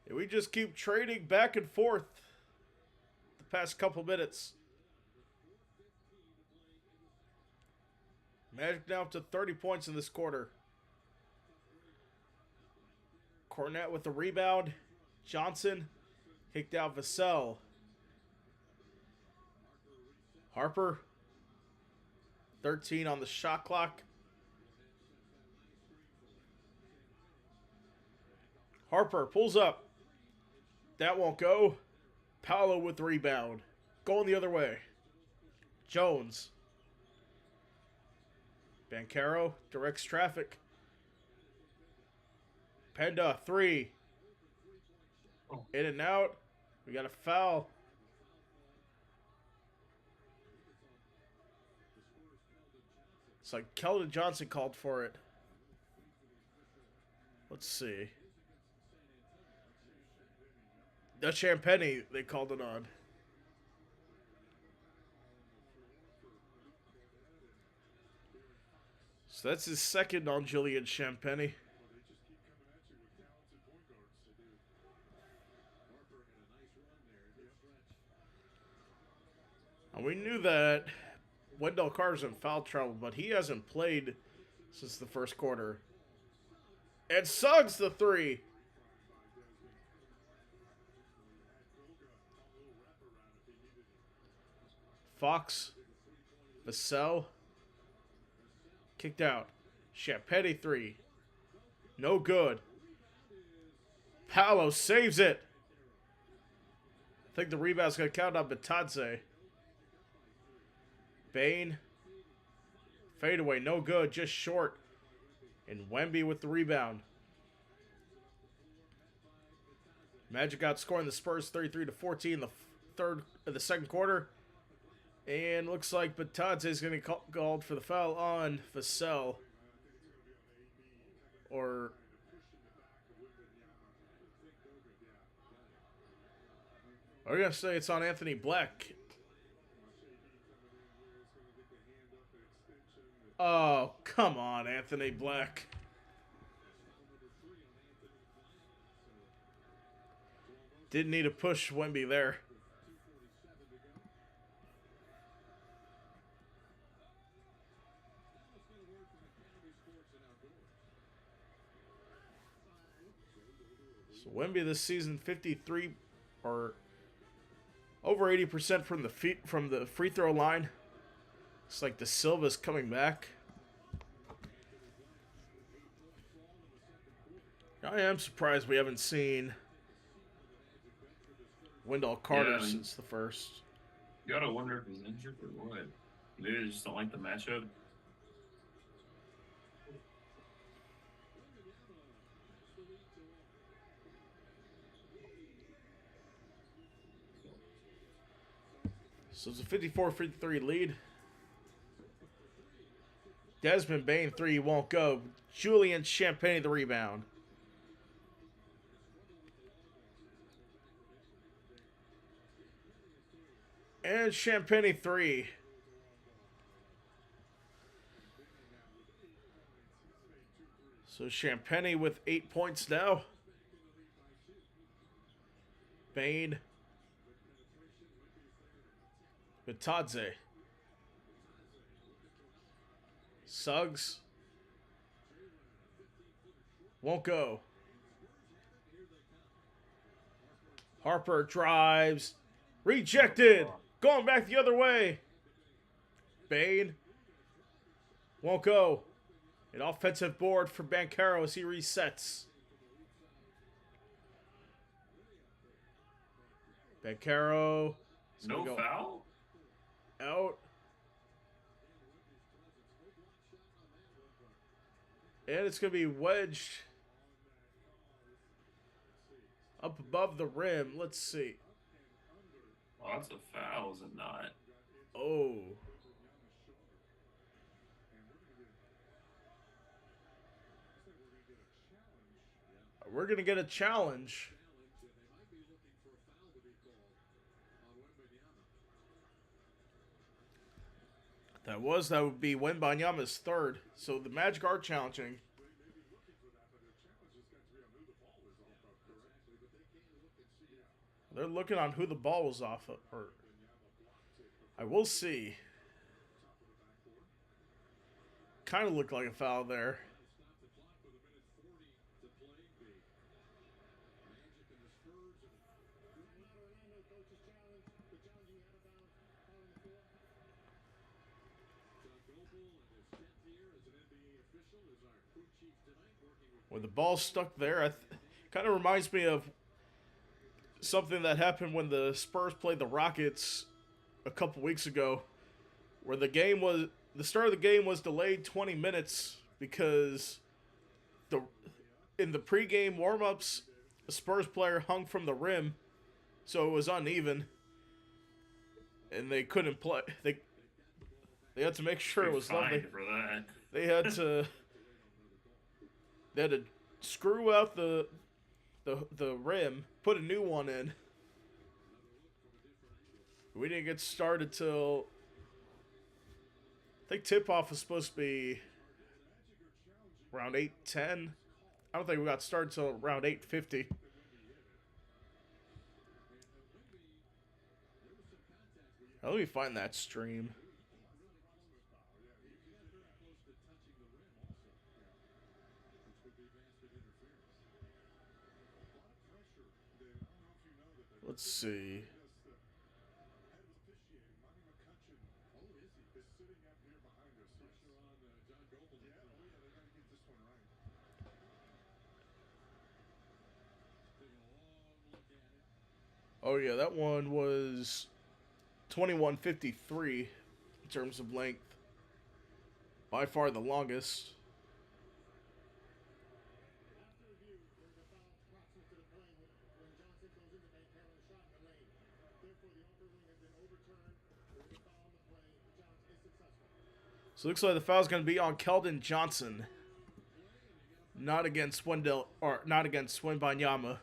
And we just keep trading back and forth the past couple minutes. Magic now up to 30 points in this quarter. Cornette with the rebound. Johnson kicked out Vassell. Harper, 13 on the shot clock. Harper pulls up. That won't go. Paolo with the rebound. Going the other way. Jones. Bancaro directs traffic. Penda, 3. In and out. We got a foul. It's like Keldon Johnson called for it. Let's see. That's Champagny they called it on. So that's his second on Julian Champagny. And we knew that Wendell Carter's in foul trouble, but he hasn't played since the first quarter. And Suggs the 3. Fox. Vassell. Kicked out. Champagny 3. No good. Paolo saves it. I think the rebound's going to count on Batadze. Bain. Fadeaway, no good, just short. And Wemby with the rebound. Magic outscoring the Spurs 33-14 in the second quarter. And looks like Batadze is going to be called for the foul on Vassell. Or are we going to say it's on Anthony Black? Oh, come on, Anthony Black. Didn't need to push Wemby there. So Wemby this season 53 or Over 80% from the free throw line. It's like the Silva's coming back. I am surprised we haven't seen Wendell Carter since the first. You gotta wonder if he's injured or what. Maybe they just don't like the matchup. So it's a 54-53 lead. Desmond Bain 3 won't go. Julian Champagny the rebound. And Champagny 3. So Champagny with 8 points now. Bain. Bitadze. Suggs. Won't go. Harper drives. Rejected. Going back the other way. Bain. Won't go. An offensive board for Banchero as he resets. Banchero. No foul? Out. And it's going to be wedged up above the rim. Let's see. Oh, that's a foul, is it not? Oh. We're going to get a challenge. That would be Wembanyama's third. So the Magic are challenging. They're looking on who the ball was off of. Or I will see. Kind of looked like a foul there. When the ball's stuck there, kind of reminds me of something that happened when the Spurs played the Rockets a couple weeks ago, where the start of the game was delayed 20 minutes because in the pregame warm-ups, a Spurs player hung from the rim, so it was uneven, and they couldn't play. They had to make sure it was lovely. For that. They had to screw out the rim, put a new one in. We didn't get started till I think tip-off was supposed to be around 8:10. I don't think we got started till around 8:50. Let me find that stream. Let's see. Oh yeah, that one was 21:53 in terms of length. By far the longest. So it looks like the foul's going to be on Keldon Johnson. Not against Wembanyama.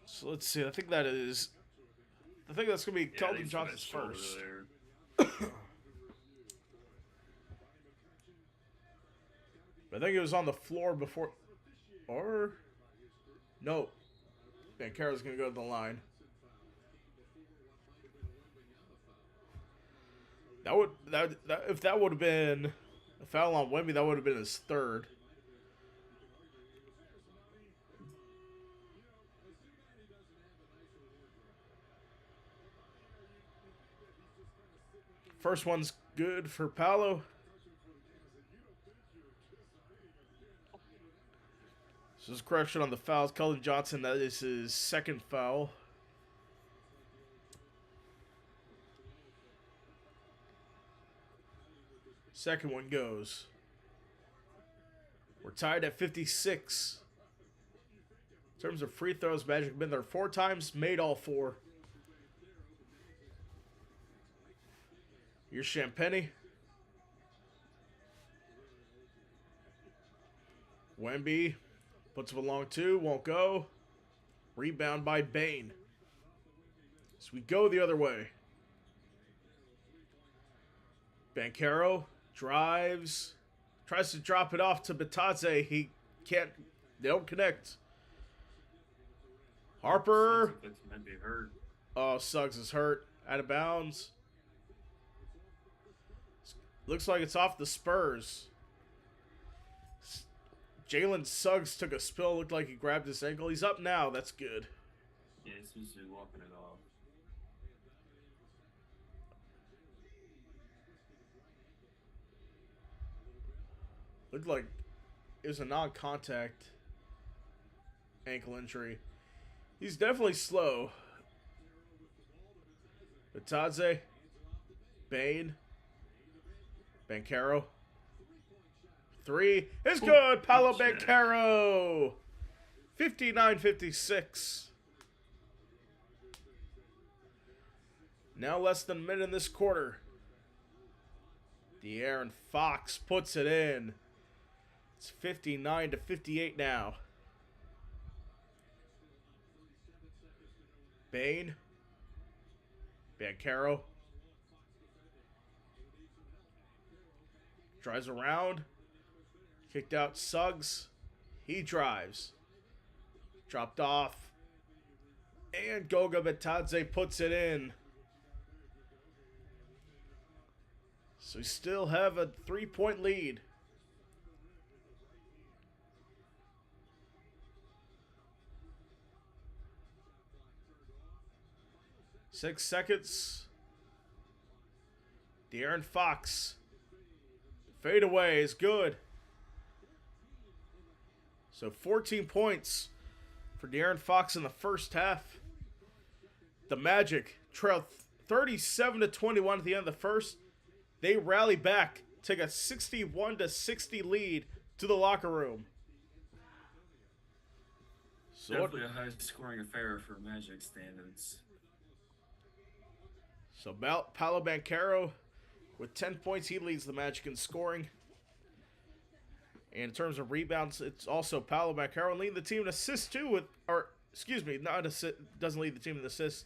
So let's see. I think that's going to be Keldon Johnson's first. I think it was on the floor before. Or. No. Banchero's going to go to the line. If that would have been a foul on Wemby, that would have been his third. First one's good for Paolo. So this is correction on the fouls. Cullen Johnson, that is his second foul. Second one goes. We're tied at 56. In terms of free throws, Magic have been there 4 times, made all 4. Here's Champagny. Wemby puts it along 2, won't go. Rebound by Bane. So we go the other way. Banchero drives, tries to drop it off to Batadze. He can't, they don't connect. Harper. Might be hurt. Oh, Suggs is hurt. Out of bounds. Looks like it's off the Spurs. Jalen Suggs took a spill. Looked like he grabbed his ankle. He's up now. That's good. Yeah, he's usually walking it off. Looked like it was a non-contact ankle injury. He's definitely slow. Batadze. Bane. Banchero. 3 is good. Paolo Banchero. 59-56. Now less than a minute in this quarter. De'Aaron Fox puts it in. It's 59-58 now. Bane. Banchero. Drives around. Kicked out Suggs. He drives. Dropped off. And Goga Bitadze puts it in. So we still have a 3-point lead. Six seconds. De'Aaron Fox. Fade away is good. So 14 points for De'Aaron Fox in the first half. The Magic trailed 37-21 at the end of the first. They rally back, take a 61-60 lead to the locker room. So definitely a high-scoring affair for Magic standards. So Paolo Banchero with 10 points, he leads the Magic in scoring. And in terms of rebounds, it's also Paolo Banchero leading the team in assists too doesn't lead the team in assists.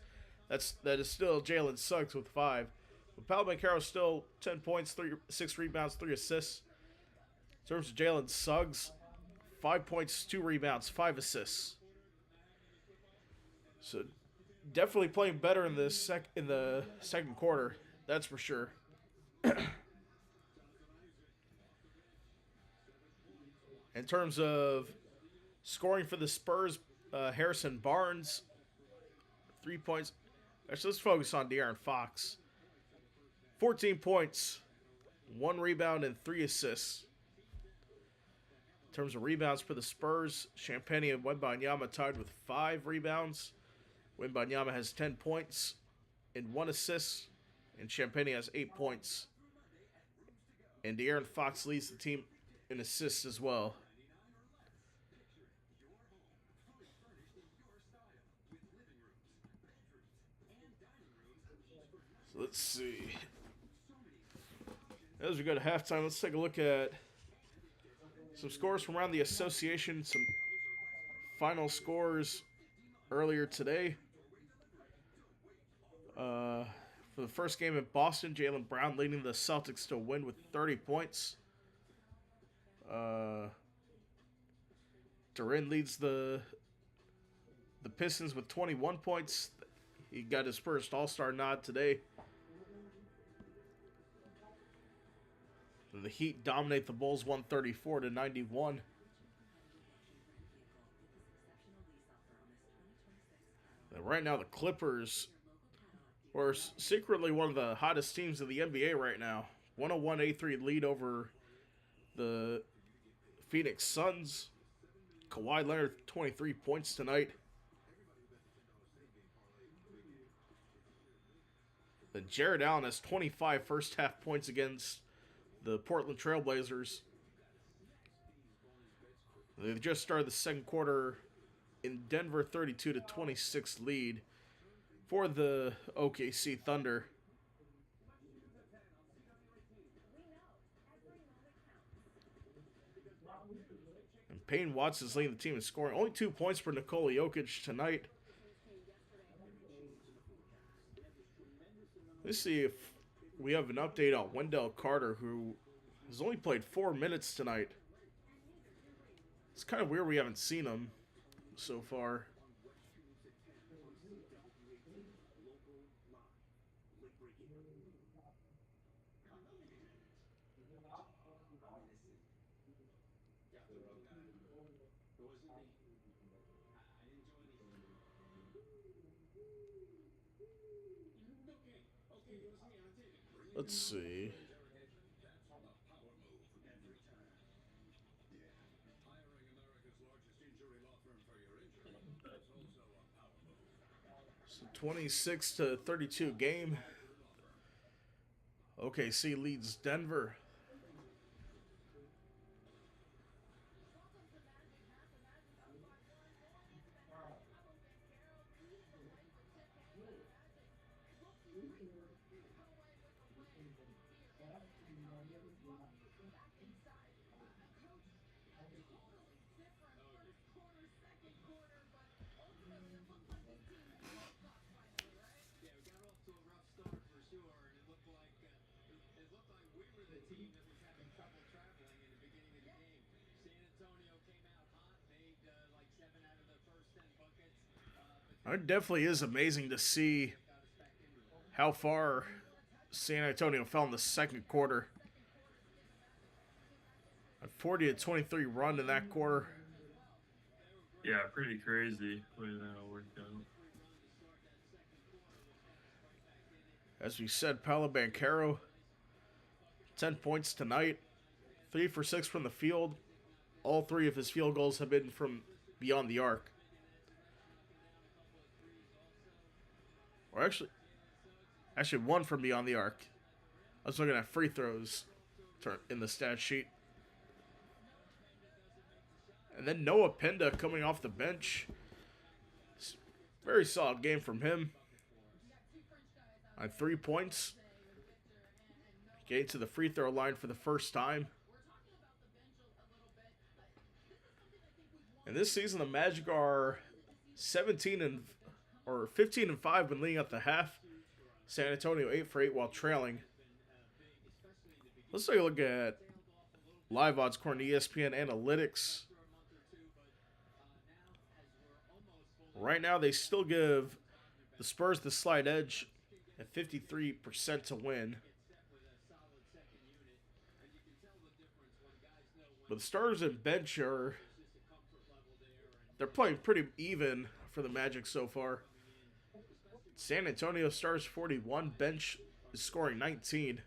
That is still Jalen Suggs with 5. But Paolo Banchero still 10 points, 6 rebounds, 3 assists. In terms of Jalen Suggs, 5 points, 2 rebounds, 5 assists. So definitely playing better in the second quarter, that's for sure. In terms of scoring for the Spurs, Harrison Barnes, 3 points. Actually, let's focus on De'Aaron Fox. 14 points, 1 rebound, and 3 assists. In terms of rebounds for the Spurs, Champagny and Wembanyama tied with 5 rebounds. Wembanyama has 10 points and 1 assist, and Champagny has 8 points. And De'Aaron Fox leads the team in assists as well. So let's see. As we go to halftime, let's take a look at some scores from around the association, some final scores earlier today. For the first game in Boston, Jaylen Brown leading the Celtics to a win with 30 points. Durin leads the Pistons with 21 points. He got his first All-Star nod today. The Heat dominate the Bulls 134-91. And right now the Clippers We're secretly one of the hottest teams in the NBA right now. 101-83 lead over the Phoenix Suns. Kawhi Leonard 23 points tonight. Then Jared Allen has 25 first half points against the Portland Trailblazers. They just started the second quarter in Denver 32-26 lead for the OKC Thunder. And Payne Watson is leading the team in scoring. Only 2 points for Nikola Jokic tonight. Let's see if we have an update on Wendell Carter, who has only played 4 minutes tonight. It's kind of weird we haven't seen him so far. Let's see. So 26-32 game. OKC leads Denver. It definitely is amazing to see how far San Antonio fell in the second quarter. A 40-23 run in that quarter. Yeah, pretty crazy the way that all worked out. As we said, Paolo Banchero, 10 points tonight, 3 for 6 from the field. All 3 of his field goals have been from beyond the arc. Or actually 1 from beyond the arc. I was looking at free throws in the stat sheet. And then Noah Penda coming off the bench. Very solid game from him. On 3 points. Getting to the free throw line for the first time. And this season, the Magic are 15-5 when leading up the half. San Antonio 8 for 8 while trailing. Let's take a look at live odds according to ESPN Analytics. Right now, they still give the Spurs the slight edge at 53% to win. But the starters and bench they're playing pretty even for the Magic so far. San Antonio stars 41, bench is scoring 19.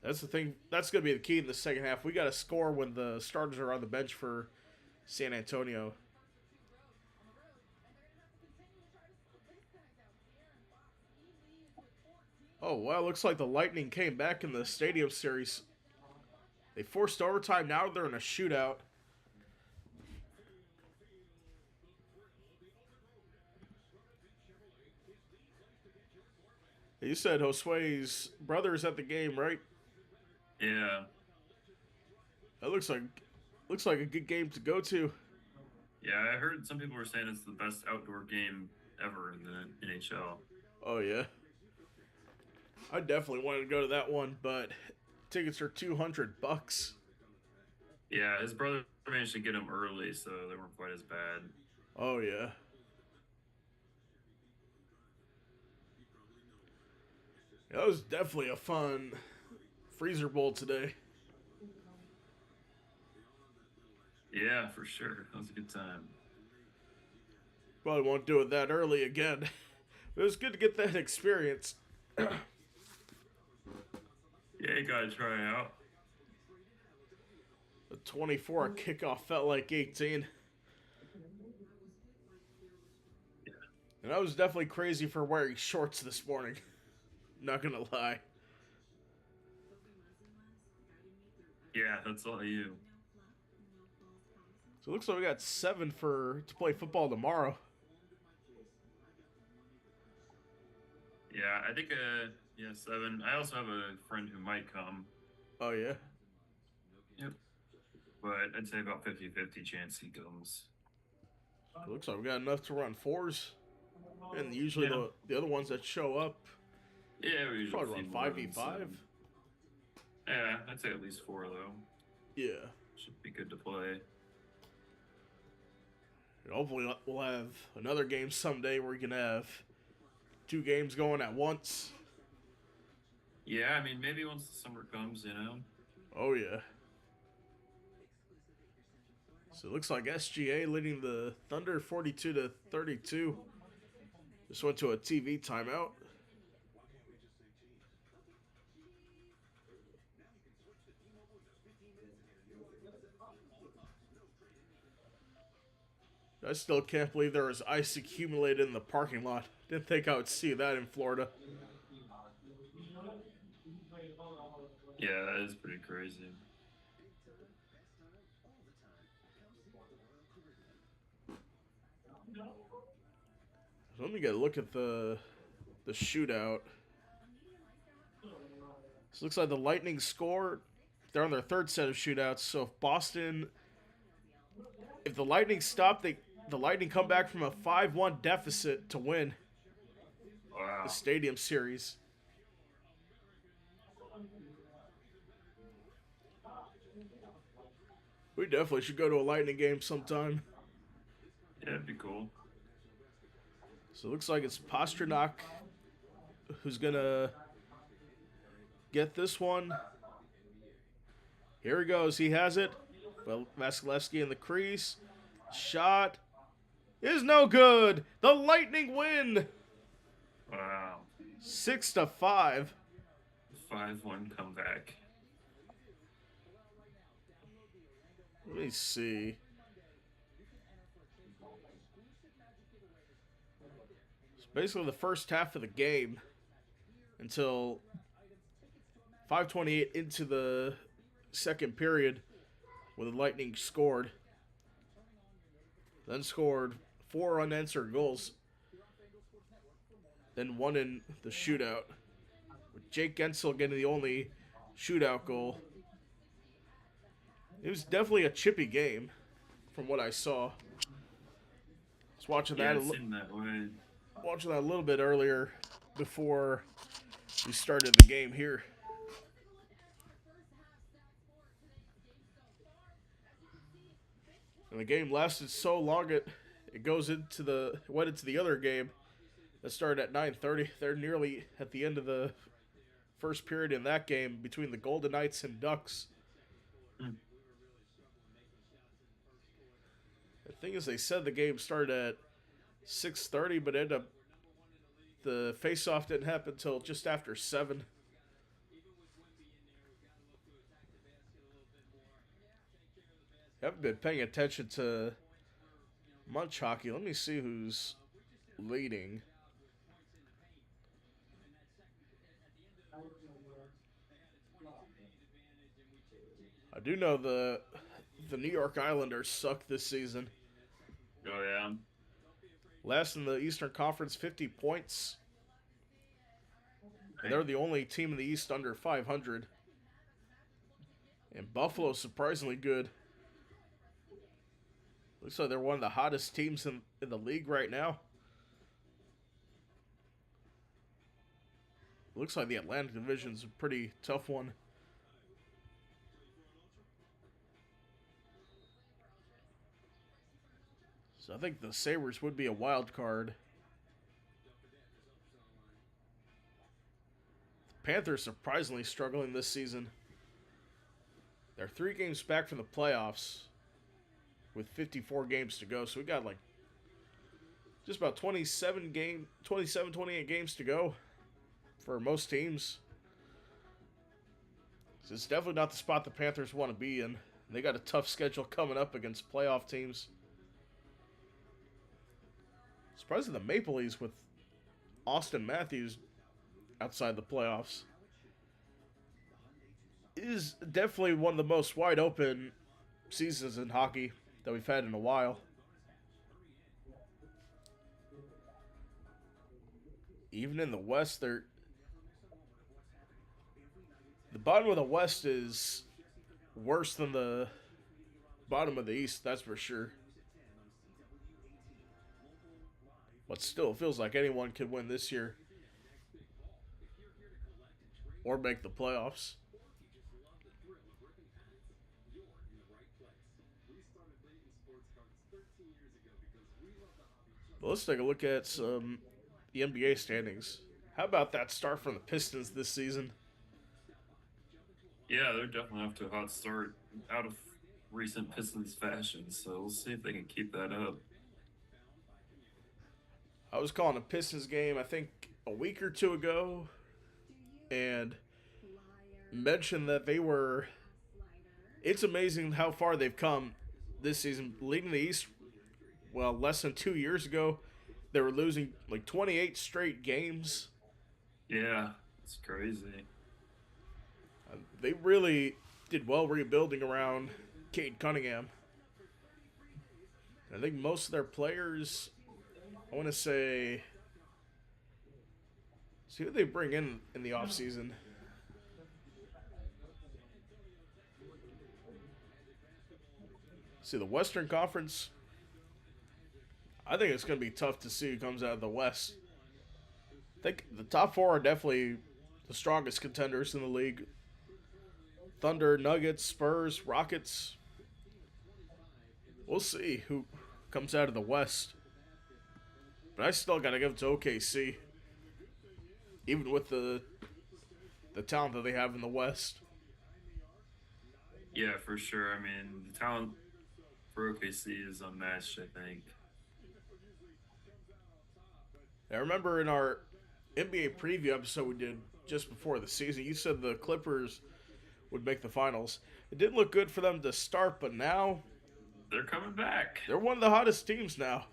That's the thing. That's going to be the key in the second half. We got to score when the starters are on the bench for San Antonio. Oh, well, looks like the Lightning came back in the Stadium Series. They forced overtime. Now they're in a shootout. You said Josue's brother is at the game, right? Yeah. That looks like a good game to go to. Yeah, I heard some people were saying it's the best outdoor game ever in the NHL. Oh yeah. I definitely wanted to go to that one, but tickets are $200. Yeah, his brother managed to get him early, so they weren't quite as bad. Oh yeah. That was definitely a fun Freezer Bowl today. Yeah, for sure. That was a good time. Probably won't do it that early again. It was good to get that experience. Yeah, you gotta try it out. The 24 kickoff felt like 18. And I was definitely crazy for wearing shorts this morning. Not gonna lie. Yeah, that's all you. So it looks like we got 7 to play football tomorrow. Yeah, I think yeah, 7. I also have a friend who might come. Oh yeah. Yep. But I'd say about 50-50 chance he comes. It looks like we got enough to run 4s. And usually Yeah. the other ones that show up Yeah, we usually probably run see more than 5v5. 7. Yeah, I'd say at least 4 though. Yeah. Should be good to play. And hopefully we'll have another game someday where we can have 2 games going at once. Yeah, I mean maybe once the summer comes, you know. Oh yeah. So it looks like SGA leading the Thunder 42-32. Just went to a TV timeout. I still can't believe there was ice accumulated in the parking lot. Didn't think I would see that in Florida. Yeah, that is pretty crazy. So let me get a look at the shootout. So it looks like the Lightning score. They're on their 3rd set of shootouts. So if the Lightning stop, the Lightning come back from a 5-1 deficit to win Wow. the Stadium Series. We definitely should go to a Lightning game sometime. Yeah, it'd be cool. So it looks like it's Pasternak who's going to get this one. Here he goes. He has it. Well, Vasilevsky in the crease. Shot is no good. The Lightning win. Wow. 6-5. 5-1 comeback. Let me see. It's basically the first half of the game until 5:28 into the second period when the Lightning scored. Then scored 4 unanswered goals. Then 1 in the shootout. With Jake Gensel getting the only shootout goal. It was definitely a chippy game from what I saw. I was watching Yeah, that, it seemed that way. watching that a little bit earlier before we started the game here. And the game lasted so long it went into the other game that started at 9:30. They're nearly at the end of the first period in that game between the Golden Knights and Ducks. Hmm. The thing is, they said the game started at 6:30, but the face-off didn't happen until just after 7. I haven't been paying attention to much hockey. Let me see who's leading. I do know the New York Islanders suck this season. Oh, yeah. Last in the Eastern Conference, 50 points. And they're the only team in the East under 500. And Buffalo's surprisingly good. Looks like they're one of the hottest teams in the league right now. Looks like the Atlantic Division's a pretty tough one. So I think the Sabres would be a wild card. The Panthers surprisingly struggling this season. They're 3 games back from the playoffs with 54 games to go. So we got Just about 28 games to go for most teams. So it's definitely not the spot the Panthers want to be in. They got a tough schedule coming up against playoff teams. Surprising the Maple Leafs with Austin Matthews outside the playoffs. It is definitely one of the most wide open seasons in hockey that we've had in a while. Even in the West, the bottom of the West is worse than the bottom of the East, that's for sure. But still, it feels like anyone could win this year or make the playoffs. But let's take a look at the NBA standings. How about that start from the Pistons this season? Yeah, they're definitely off to a hot start out of recent Pistons fashion. So we'll see if they can keep that up. I was calling a Pistons game, I think, a week or two ago, and mentioned that they were. It's amazing how far they've come this season, leading the East. Well, less than 2 years ago, they were losing like 28 straight games. Yeah, it's crazy. They really did well rebuilding around Cade Cunningham. I think most of their players, I want to say, see who they bring in the offseason. See, the Western Conference, I think it's going to be tough to see who comes out of the West. I think the top four are definitely the strongest contenders in the league. Thunder, Nuggets, Spurs, Rockets. We'll see who comes out of the West. But I still got to give it to OKC. Even with the talent that they have in the West. Yeah, for sure. I mean, the talent for OKC is unmatched, I think. I remember in our NBA preview episode we did just before the season, you said the Clippers would make the finals. It didn't look good for them to start, but now they're coming back. They're one of the hottest teams now.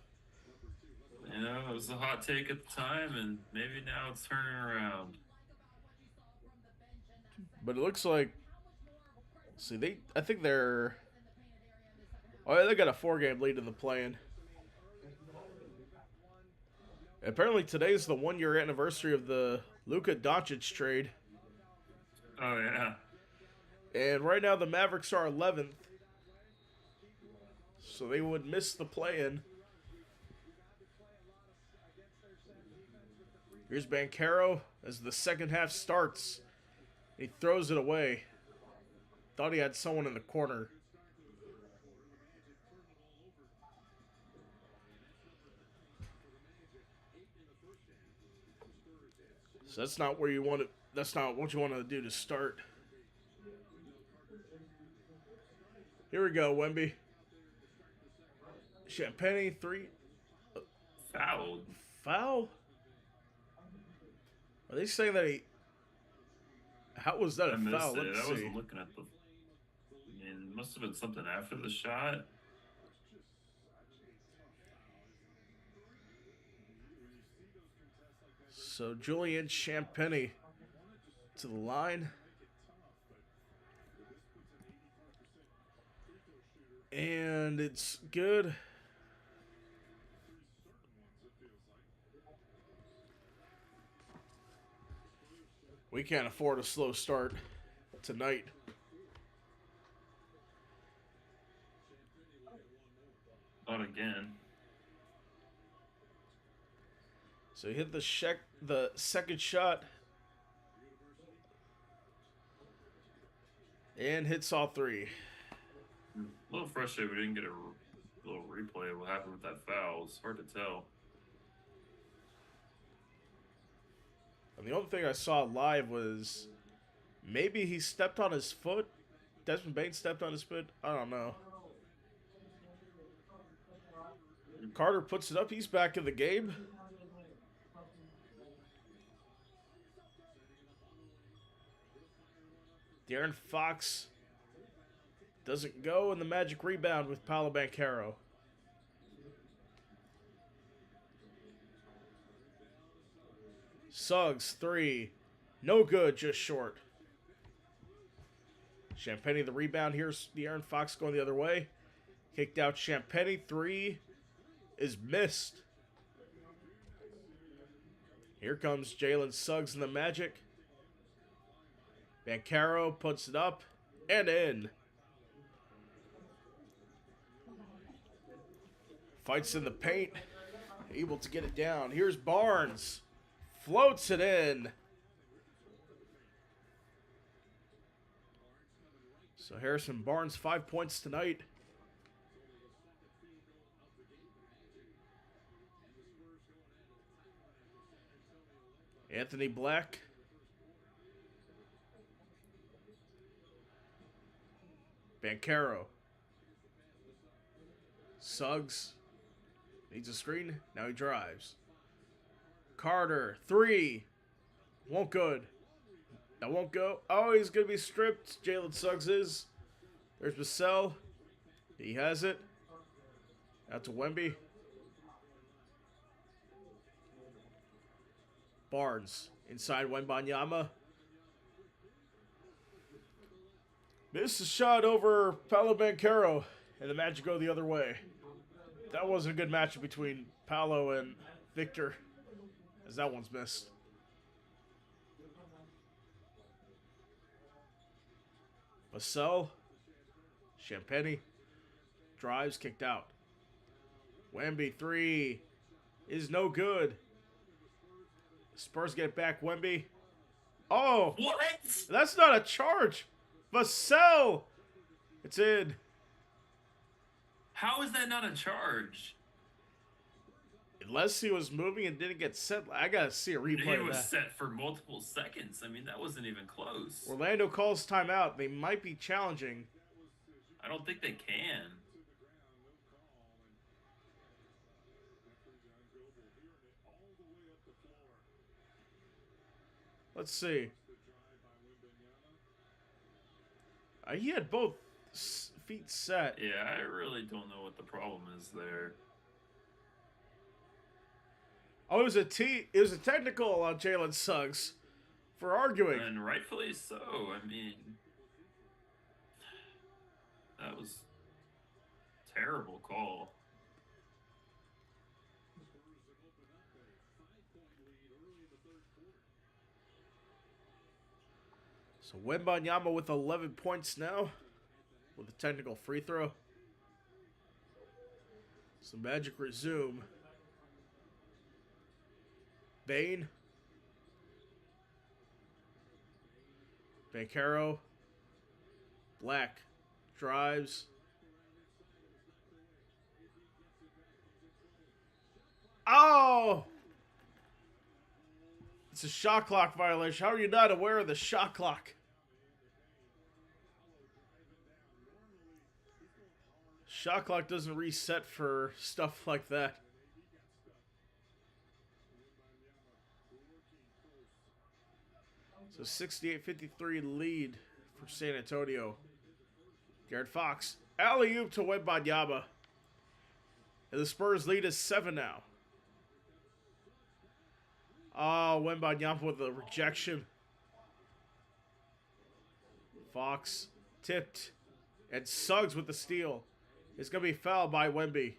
You know, it was a hot take at the time, and maybe now it's turning around. But it looks like, see, I think they're, oh yeah, they got a 4-game lead in the play-in. Apparently today's the 1-year anniversary of the Luka Doncic trade. Oh yeah. And right now the Mavericks are 11th. So they would miss the play-in. Here's Banchero as the second half starts. He throws it away. Thought he had someone in the corner. So that's not where you want to. That's not what you want to do to start. Here we go, Wemby. Champagne 3. Fouled. Foul? Are they saying that he? How was that a foul? It. Let's I see. wasn't looking at the. I mean, it must have been something after the shot. So Julian Champagny to the line. And it's good. We can't afford a slow start tonight. Not again. So he hit the second shot. And hits all three. A little frustrated we didn't get a little replay of what happened with that foul. It's hard to tell. And the only thing I saw live was maybe he stepped on his foot. Desmond Bain stepped on his foot. I don't know. Carter puts it up. He's back in the game. De'Aaron Fox doesn't go, and the Magic rebound with Paolo Banchero. Suggs, 3. No good, just short. Champagny the rebound. Here's De'Aaron Fox going the other way. Kicked out Champagny, 3 is missed. Here comes Jalen Suggs and the Magic. Banchero puts it up and in. Fights in the paint. Able to get it down. Here's Barnes. Floats it in. So Harrison Barnes, 5 points tonight. Anthony Black. Banchero. Suggs. Needs a screen. Now he drives. Carter. 3. Won't good. That won't go. Oh, he's going to be stripped. Jalen Suggs is. There's Vassell. He has it. Out to Wemby. Barnes. Inside Wembanyama. Missed a shot over Paolo Banchero. And the Magic go the other way. That wasn't a good matchup between Paolo and Victor, as that one's missed. Vassell. Champagny. Drives, kicked out. Wemby, 3 is no good. Spurs get back. Wemby. Oh! What? That's not a charge. Vassell. It's in. How is that not a charge? Unless he was moving and didn't get set. I gotta see a replay It of was that. set for multiple seconds. I mean, that wasn't even close. Orlando calls timeout. They might be challenging. I don't think they can. Let's see. He had both feet set. Yeah, I really don't know what the problem is there. Oh, it was a technical on Jalen Suggs for arguing. And rightfully so. I mean, that was a terrible call. So Wembanyama with 11 points now with a technical free throw. So Magic resume. Bane. Banchero. Black. Drives. Oh! It's a shot clock violation. How are you not aware of the shot clock? Shot clock doesn't reset for stuff like that. So 68-53 lead for San Antonio. De'Aaron Fox. Alley-oop to Wembanyama. And the Spurs lead is 7 now. Oh, Wembanyama with a rejection. Fox tipped. And Suggs with the steal. It's going to be fouled by Wemby.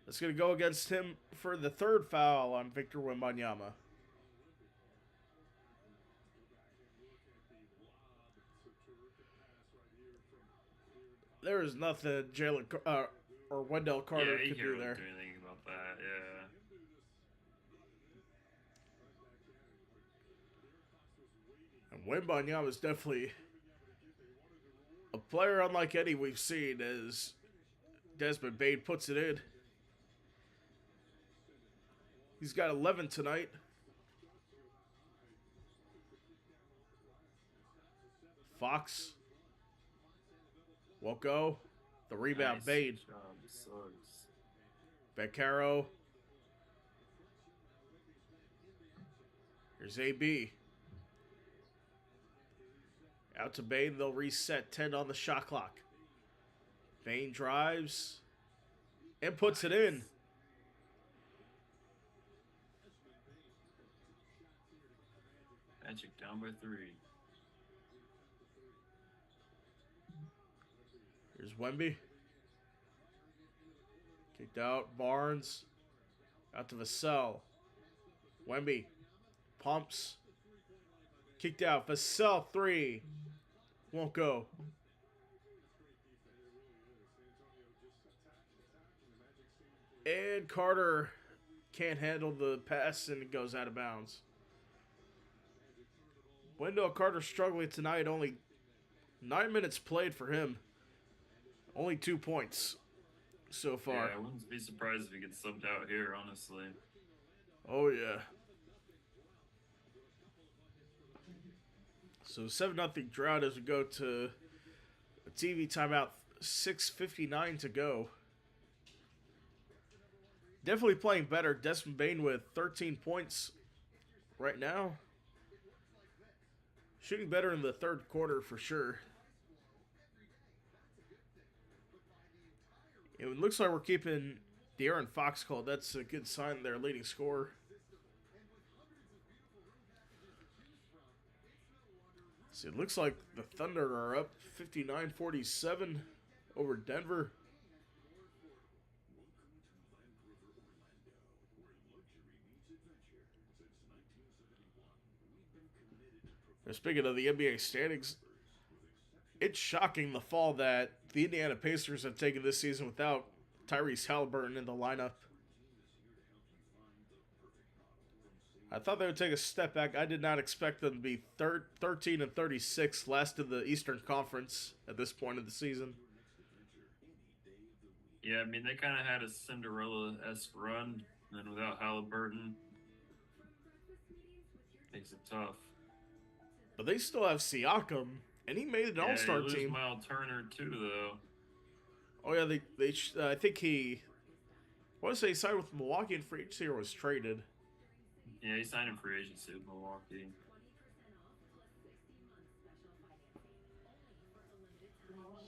That's going to go against him for the third foul on Victor Wembanyama. There is nothing Jalen or Wendell Carter he could can't do really there. do anything about that. Yeah. And Wembanyama is definitely a player unlike any we've seen, as Desmond Bane puts it in. He's got 11 tonight. Fox won't go. The rebound, Nice Bane. job, Suggs. Beccaro. Here's AB. Out to Bain. They'll reset 10 on the shot clock. Bain drives and puts it in. Magic down by 3. Here's Wemby. Kicked out. Barnes. Out to Vassell. Wemby. Pumps. Kicked out. Vassell 3. Won't go. And Carter can't handle the pass and it goes out of bounds. Wendell Carter struggling tonight. Only 9 minutes played for him. Only 2 points so far. Yeah, I wouldn't be surprised if he gets subbed out here, honestly. Oh, yeah. So 7-0 drought as we go to a TV timeout. 6:59 to go. Definitely playing better. Desmond Bain with 13 points right now. Shooting better in the third quarter for sure. It looks like we're keeping De'Aaron Fox cold. That's a good sign. Their leading scorer. So it looks like the Thunder are up 59-47 over Denver. And speaking of the NBA standings, it's shocking the fall that the Indiana Pacers have taken this season without Tyrese Halliburton in the lineup. I thought they would take a step back. I did not expect them to be 13-36, last in the Eastern Conference at this point of the season. Yeah, I mean, they kind of had a Cinderella-esque run, and then without Halliburton, makes it tough. But they still have Siakam, and he made an All-Star you lose team. Miles Turner too, though. Oh yeah, I think he. I want to say he signed with Milwaukee in free agency or was traded. Yeah, he signed in free agency with Milwaukee.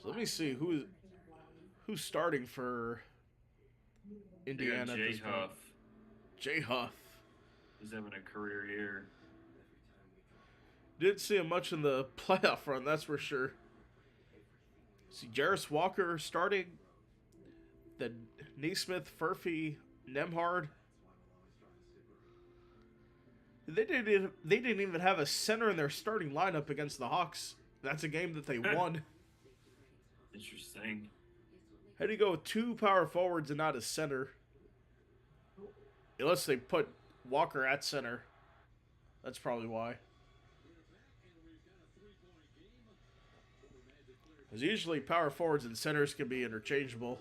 So let me see who's starting for Indiana. Jay Huff. Jay Huff. He's having a career year. Didn't see him much in the playoff run, that's for sure. See Jarris Walker starting. Then Neesmith, Furphy, Nemhard. They didn't even have a center in their starting lineup against the Hawks. That's a game that they won. Interesting. How do you go with 2 power forwards and not a center? Unless they put Walker at center. That's probably why. Because usually power forwards and centers can be interchangeable.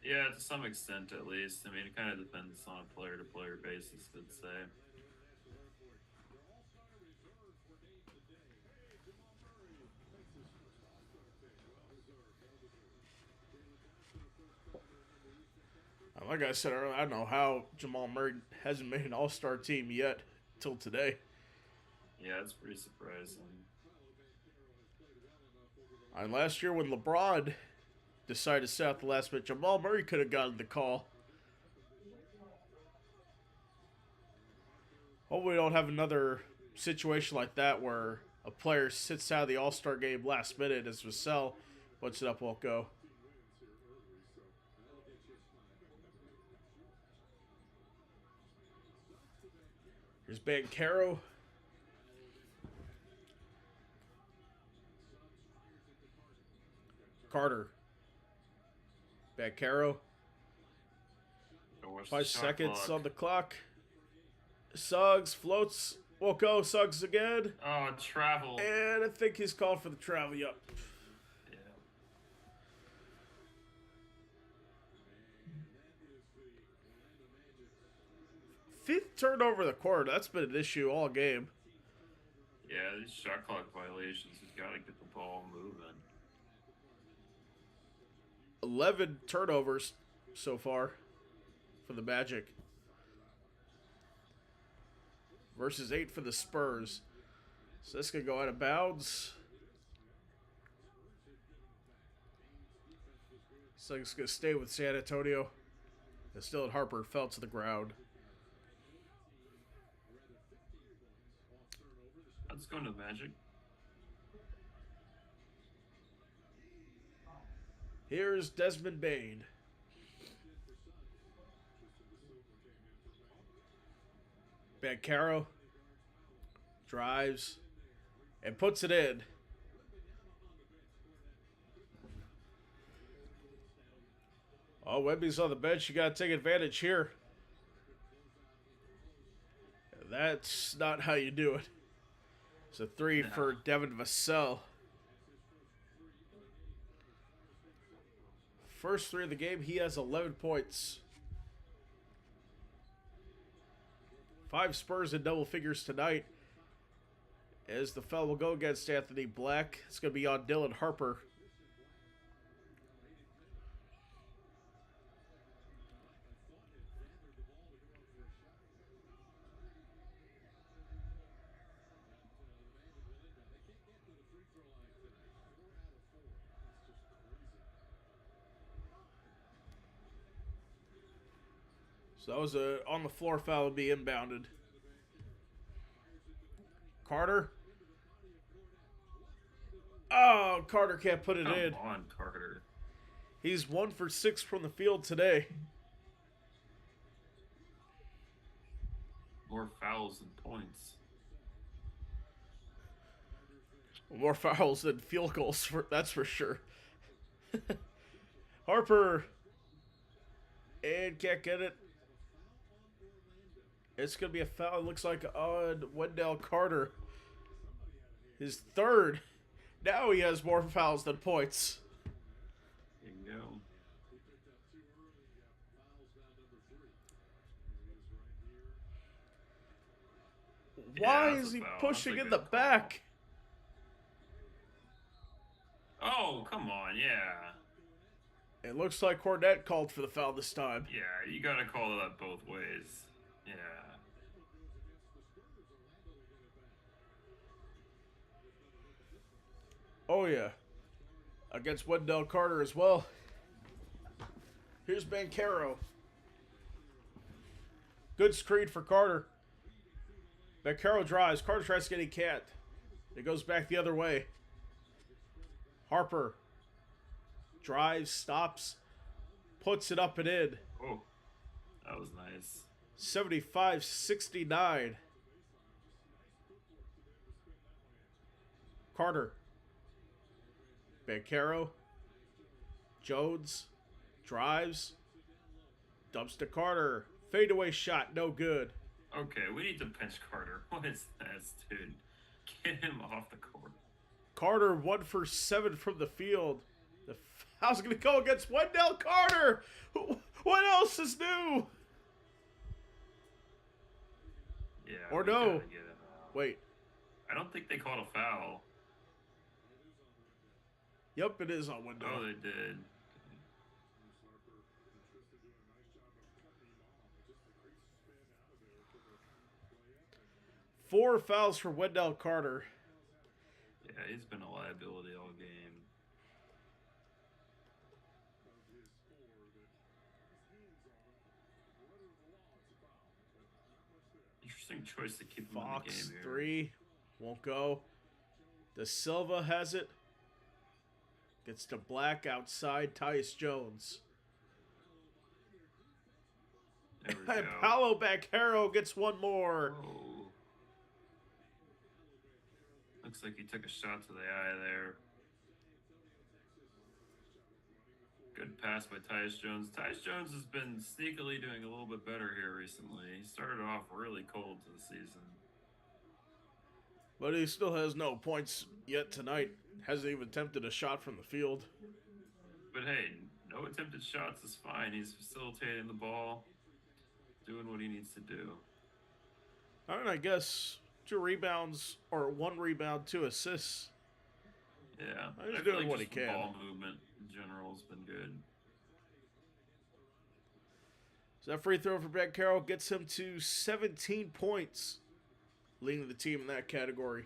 Yeah, to some extent at least. I mean, it kind of depends on a player-to-player basis, I'd say. Like I said earlier, I don't know how Jamal Murray hasn't made an all-star team yet till today. Yeah, it's pretty surprising. And last year when LeBron decided to sit out the last minute, Jamal Murray could have gotten the call. Hopefully we don't have another situation like that where a player sits out of the all-star game last minute as Vassell puts it up, won't go. Here's Beccaro. Carter. Beccaro. 5 seconds on the clock. Suggs floats. Won't go. Suggs again. Oh, travel. And I think he's called for the travel. Yep. Yeah. Fifth turnover of the quarter. That's been an issue all game. Yeah, these shot clock violations. We've got to get the ball moving. 11 turnovers so far. for the Magic versus 8 for the Spurs. So this could go out of bounds. So it's going to stay with San Antonio. And still at Harper fell to the ground. Let's go to Magic. Here's Desmond Bain. Bancaro drives and puts it in. Oh, Wemby's on the bench. You got to take advantage here. That's not how you do it. It's a 3 for Devin Vassell. First 3 of the game, he has 11 points. 5 Spurs in double figures tonight. As the foul will go against Anthony Black. It's going to be on Dylan Harper. So that was a on the floor foul, would be inbounded. Carter. Oh, Carter can't put it in. Come on, Carter. He's 1 for 6 from the field today. More fouls than points. More fouls than field goals, that's for sure. Harper. And can't get it. It's going to be a foul, it looks like, on Wendell Carter. His 3rd. Now he has more fouls than points. There you go. Why is he pushing in the back? Oh, come on, yeah. It looks like Cornette called for the foul this time. Yeah, you gotta call that both ways. Yeah. Oh, yeah. Against Wendell Carter as well. Here's Bancaro. Good screen for Carter. Bancaro drives. Carter tries to get, he can't. It goes back the other way. Harper drives, stops, puts it up and in. Oh, that was nice. 75-69. Carter. Bancaro. Jones. Drives. Dumps to Carter. Fadeaway shot. No good. Okay, we need to bench Carter. What is this, dude? Get him off the court. Carter 1 for 7 from the field. The foul's going to go against Wendell Carter. What else is new? Yeah. Or no. Wait. I don't think they called a foul. Yep, it is on Wendell. Oh, they did. 4 fouls for Wendell Carter. Yeah, he's been a liability all game. Interesting choice to keep him in the game here. 3 won't go. De Silva has it. Gets to Black outside. Tyus Jones. There we go. Paolo Bancaro gets one more. Oh. Looks like he took a shot to the eye there. Good pass by Tyus Jones. Tyus Jones has been sneakily doing a little bit better here recently. He started off really cold to the season. But he still has no points yet tonight. Hasn't even attempted a shot from the field. But hey, no attempted shots is fine. He's facilitating the ball, doing what he needs to do. I mean, I guess 2 rebounds or 1 rebound, 2 assists. Yeah, He's I doing feel like what he just can. Ball movement in general has been good. So that free throw for Ben Carroll gets him to 17 points, leading the team in that category.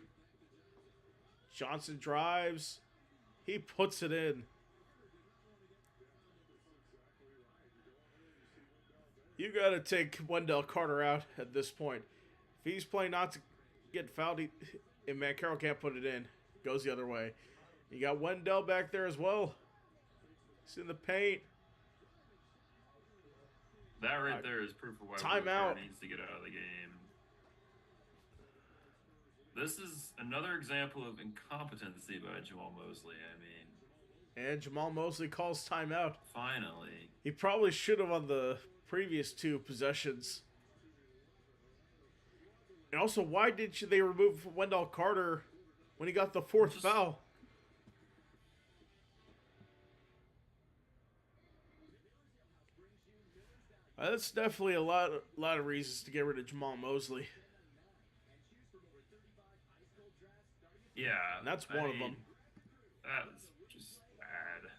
Johnson drives. He puts it in. You got to take Wendell Carter out at this point. If he's playing not to get fouled, and Matt Carroll can't put it in. Goes the other way. You got Wendell back there as well. He's in the paint. That right there is proof of why timeout needs to get out of the game. This is another example of incompetency by Jamal Mosley. I mean, and Jamal Mosley calls timeout. Finally. He probably should have on the previous 2 possessions. And also, why did they remove Wendell Carter when he got the 4th foul? That's definitely a lot of reasons to get rid of Jamal Mosley. Yeah. And that's one of them. That was just bad.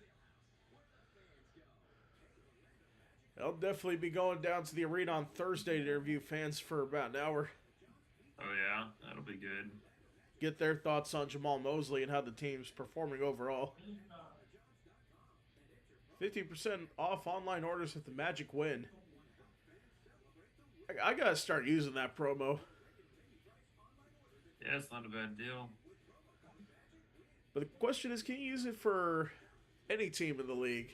I'll definitely be going down to the arena on Thursday to interview fans for about an hour. Oh, yeah? That'll be good. Get their thoughts on Jamal Mosley and how the team's performing overall. 50% off online orders with the Magic win. I gotta start using that promo. Yeah, it's not a bad deal. But the question is, can you use it for any team in the league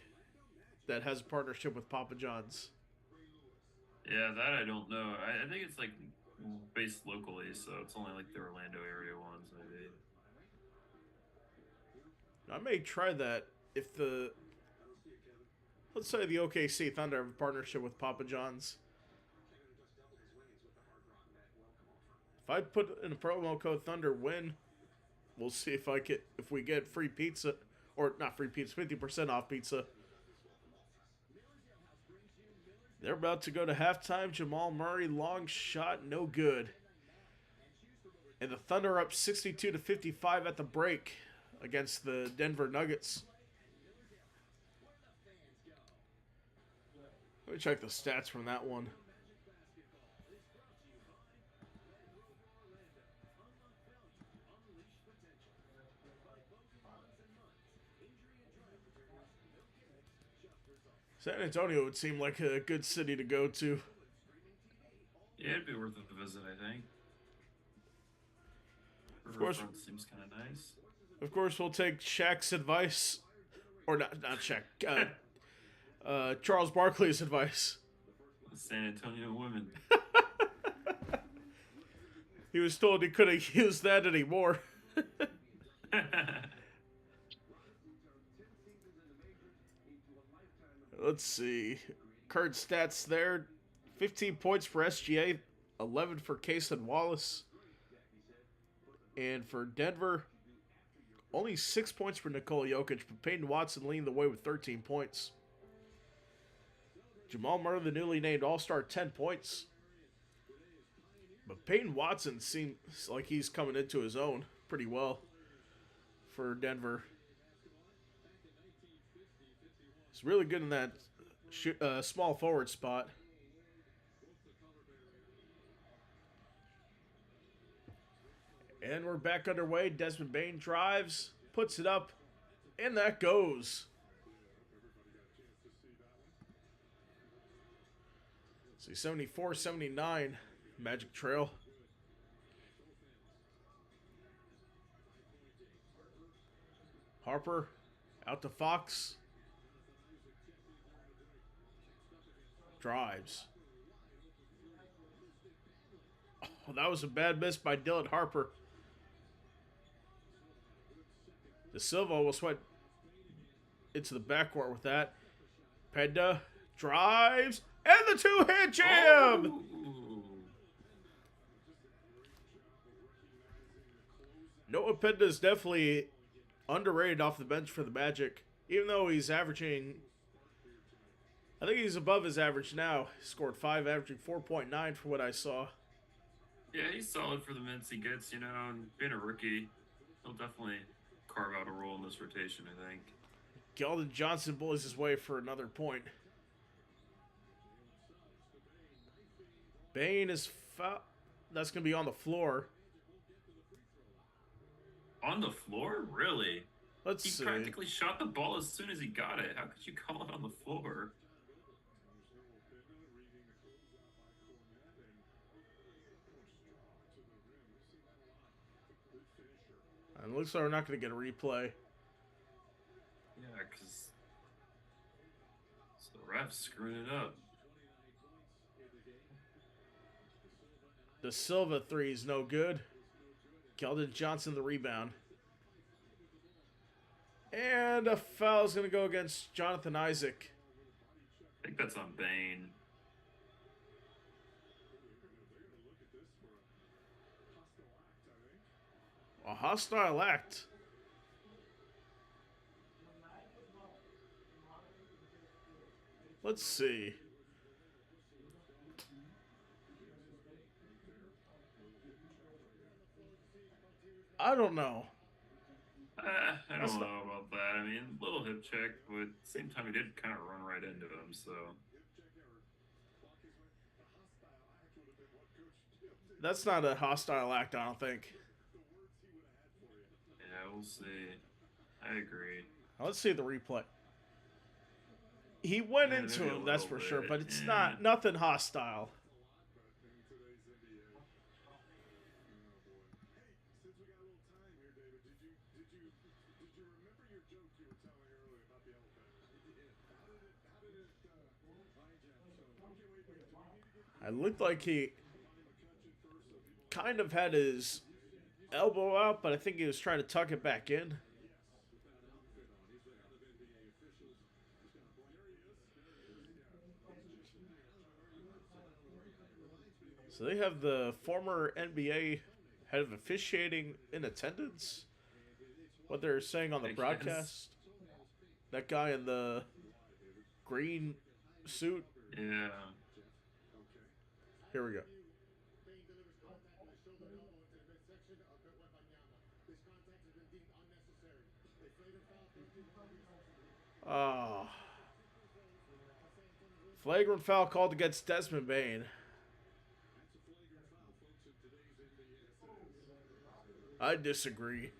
that has a partnership with Papa John's? Yeah, that I don't know. I think it's like based locally, so it's only like the Orlando area ones, maybe. I may try that if the... Let's say the OKC Thunder have a partnership with Papa John's. If I put in a promo code Thunder win, we'll see if we get free pizza, or not free pizza, 50% off pizza. They're about to go to halftime. Jamal Murray, long shot, no good. And the Thunder up 62-55 at the break against the Denver Nuggets. Let me check the stats from that one. San Antonio would seem like a good city to go to. Yeah, it'd be worth a visit, I think. Of course, seems kind of nice. Of course, we'll take Shaq's advice, or not Shaq. Charles Barkley's advice. The San Antonio women. He was told he couldn't use that anymore. Let's see. Current stats there. 15 points for SGA. 11 for Case and Wallace. And for Denver, only 6 points for Nikola Jokic, but Peyton Watson leading the way with 13 points. Jamal Murray, the newly named All-Star, 10 points. But Peyton Watson seems like he's coming into his own pretty well for Denver. He's really good in that small forward spot. And we're back underway. Desmond Bane drives, puts it up, and that goes. See, 74-79, Magic Trail. Harper out to Fox. Drives. Oh, that was a bad miss by Dylan Harper. De Silva almost went into the backcourt with that. Penda drives, and the two-hand jam! Oh. Noah Penda is definitely underrated off the bench for the Magic. Even though he's averaging... I think he's above his average now. He scored 5, averaging 4.9 for what I saw. Yeah, he's solid for the minutes he gets, and being a rookie, he'll definitely carve out a role in this rotation, I think. Keldon Johnson bullies his way for another point. Bane is foul. That's going to be on the floor. On the floor? Really? Let's He see. practically shot the ball as soon as he got it. How could you call it on the floor? And it looks like we're not going to get a replay. Yeah, because the ref's screwing it up. The Silva three is no good. Keldon Johnson the rebound. And a foul is going to go against Jonathan Isaac. I think that's on Bane. A hostile act. Let's see. I don't know. I don't know about that. I mean, little hip check, but at the same time, he did kind of run right into him, so. That's not a hostile act, I don't think. Yeah, we'll see. I agree. Let's see the replay. He went Yeah, into maybe a him, that's little for sure, bit. but it's Yeah. nothing hostile. It looked like he kind of had his elbow out, but I think he was trying to tuck it back in. So they have the former NBA head of officiating in attendance. What they're saying on the I guess. broadcast. That guy in the green suit. Yeah. Here we go. Oh. Flagrant foul called against Desmond Bane. I disagree.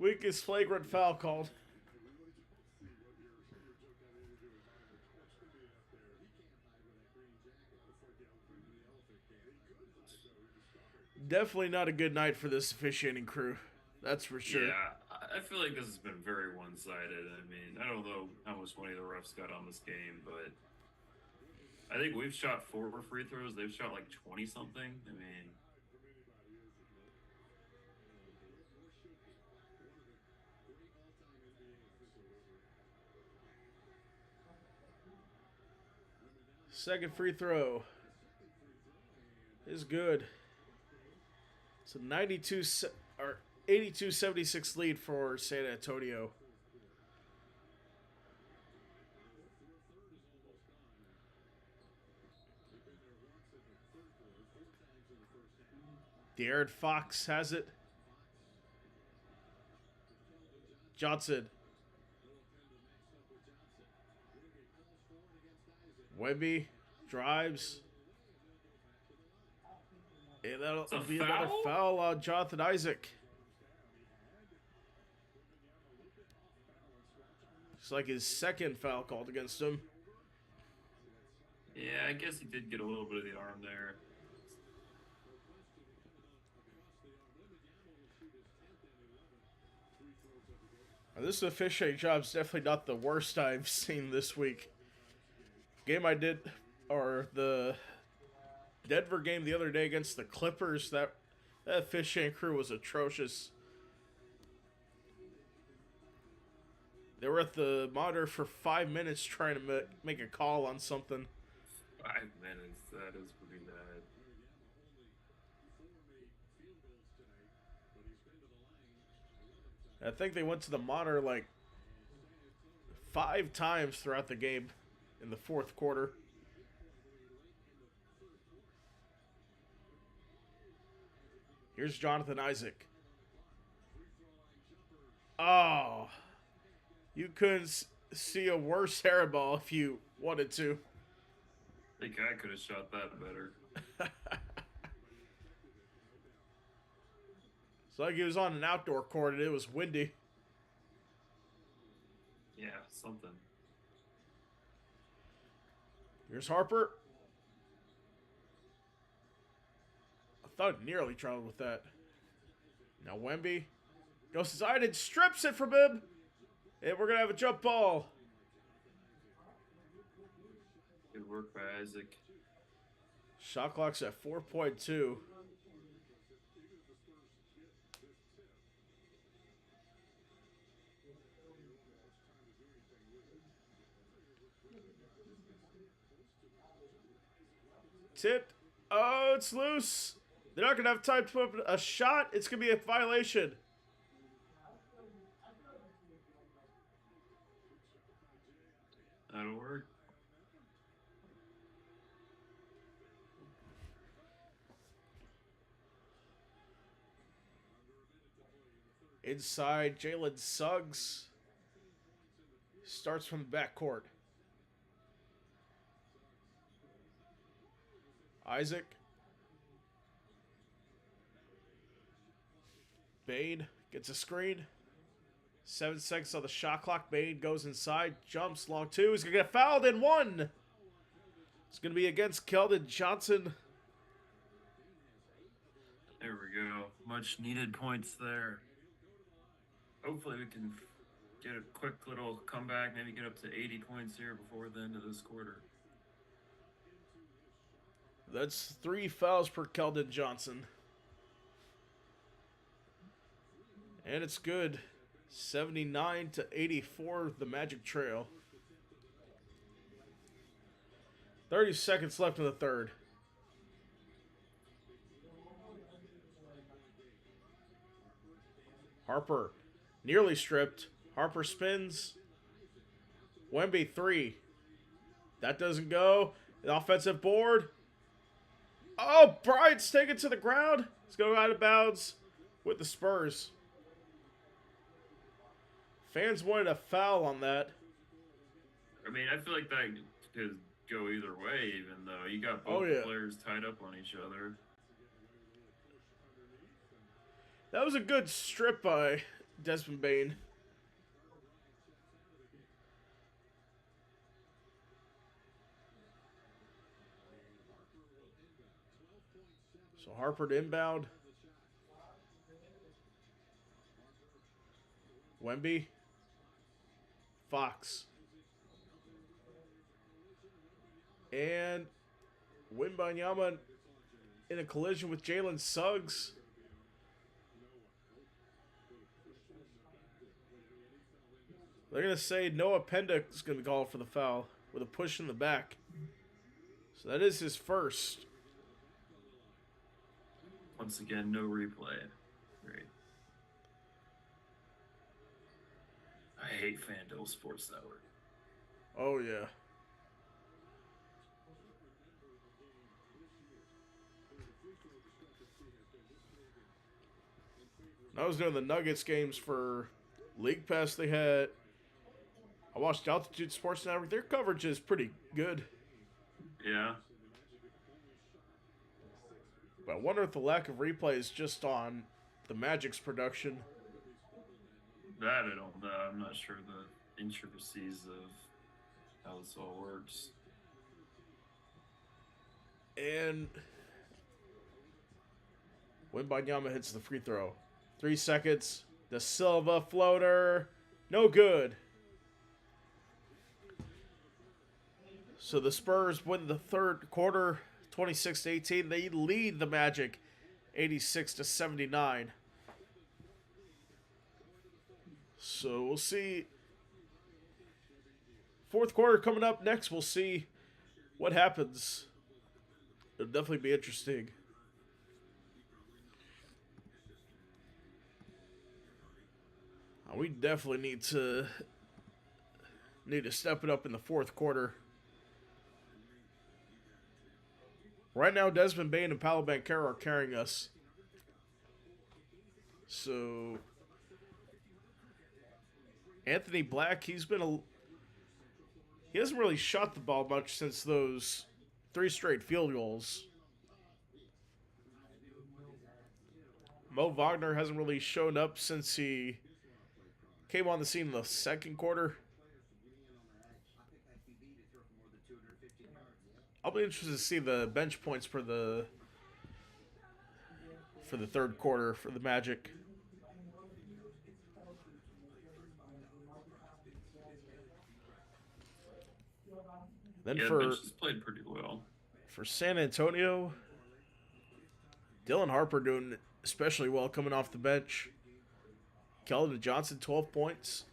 Weakest flagrant foul called. Definitely not a good night for this officiating crew. That's for sure. Yeah, I feel like this has been very one-sided. I mean, I don't know how much money the refs got on this game, but I think we've shot 4 free throws. They've shot like 20 something. I mean, Second free throw is good. It's a 92 or 82-76 lead for San Antonio. De'Aaron Fox has it. Johnson. Wemby drives. And that'll be another foul on Jonathan Isaac. It's like his second foul called against him. yeah, I guess he did get a little bit of the arm there. This officiating job is definitely not the worst I've seen this week. Game I did, or the Denver game the other day against the Clippers, that officiating crew was atrocious. They were at the monitor for 5 minutes trying to make a call on something. 5 minutes, that is pretty bad. I think they went to the monitor like 5 times throughout the game in the fourth quarter. Here's Jonathan Isaac. Oh, you couldn't see a worse hairball if you wanted to. I think I could have shot that better. It's like he was on an outdoor court and it was windy. Yeah, something. Here's Harper. I thought nearly traveled with that. Now Wemby goes inside and strips it from him. And we're going to have a jump ball. Good work by Isaac. Shot clock's at 4.2. Tipped. Oh, it's loose. They're not going to have time to put up a shot. It's going to be a violation. That'll work. Inside, Jalen Suggs starts from the backcourt. Isaac. Bane gets a screen. 7 seconds on the shot clock. Bane goes inside, jumps long two. He's going to get fouled in one. It's going to be against Keldon Johnson. There we go. Much needed points there. Hopefully we can get a quick little comeback, maybe get up to 80 points here before the end of this quarter. That's 3 fouls per Keldon Johnson. And it's good. 79-84, the Magic trail. 30 seconds left in the third. Harper nearly stripped. Harper spins. Wemby 3. That doesn't go. The offensive board. Oh, Bryant's taken to the ground. It's going out of bounds with the Spurs. Fans wanted a foul on that. I mean, I feel like that could go either way, even though you got both players tied up on each other. That was a good strip by Desmond Bane. So Harper to inbound. Wemby. Fox. And Wembanyama in a collision with Jalen Suggs. They're going to say Noah Penda is going to call for the foul with a push in the back. So that is his first. Once again, no replay. Great. I hate FanDuel Sports Network. Oh, yeah. I was doing the Nuggets games for League Pass. They had... I watched Altitude Sports Network. Their coverage is pretty good. Yeah. But I wonder if the lack of replay is just on the Magic's production. That I don't know. I'm not sure the intricacies of how this all works. And Wembanyama hits the free throw. 3 seconds. The Silva floater. No good. So the Spurs win the third quarter, 26-18. They lead the Magic, 86-79. So we'll see. Fourth quarter coming up next. We'll see what happens. It'll definitely be interesting. We definitely need to step it up in the fourth quarter. Right now, Desmond Bane and Paolo Banchero are carrying us. So Anthony Black, he hasn't really shot the ball much since those 3 straight field goals. Mo Wagner hasn't really shown up since he came on the scene in the second quarter. I'll be interested to see the bench points for the third quarter for the Magic. Then Yeah, the for bench has played pretty well. for San Antonio, Dylan Harper doing especially well coming off the bench. Keldon Johnson, 12 points.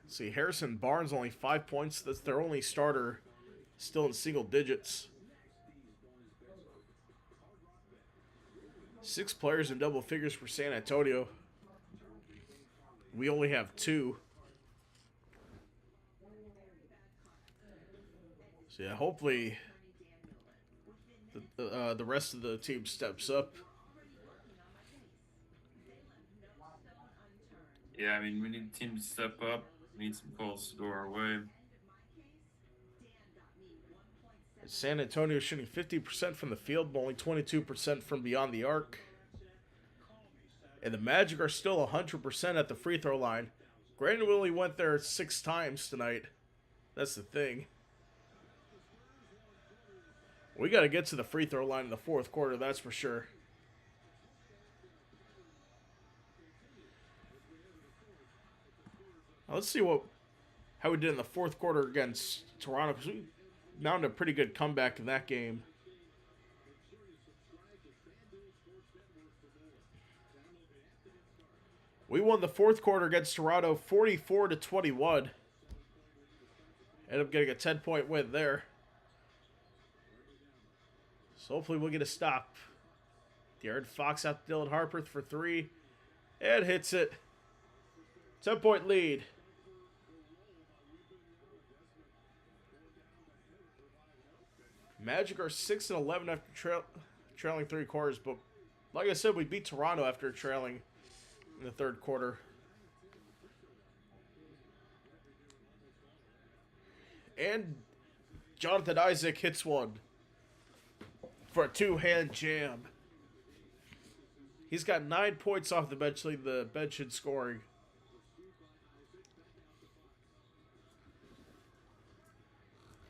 Let's see, Harrison Barnes, only 5 points. That's their only starter, still in single digits. 6 players in double figures for San Antonio. We only have 2. So yeah, hopefully the rest of the team steps up. Yeah, I mean, we need the team to step up. We need some calls to go our way. San Antonio shooting 50% from the field, but only 22% from beyond the arc. And the Magic are still 100% at the free throw line. Granted, we only went there 6 times tonight. That's the thing. We got to get to the free throw line in the fourth quarter, that's for sure. Now let's see how we did in the fourth quarter against Toronto, because we mounted a pretty good comeback in that game. We won the fourth quarter against Toronto 44-21. Ended up getting a 10-point win there. So hopefully we'll get a stop. De'Aaron Fox out to Dylan Harper for 3. And hits it. 10-point lead. Magic are 6-11 after trailing 3 quarters. But like I said, we beat Toronto after trailing in the third quarter. And Jonathan Isaac hits one for a 2-hand jam. He's got 9 points off the bench, leading the bench in scoring.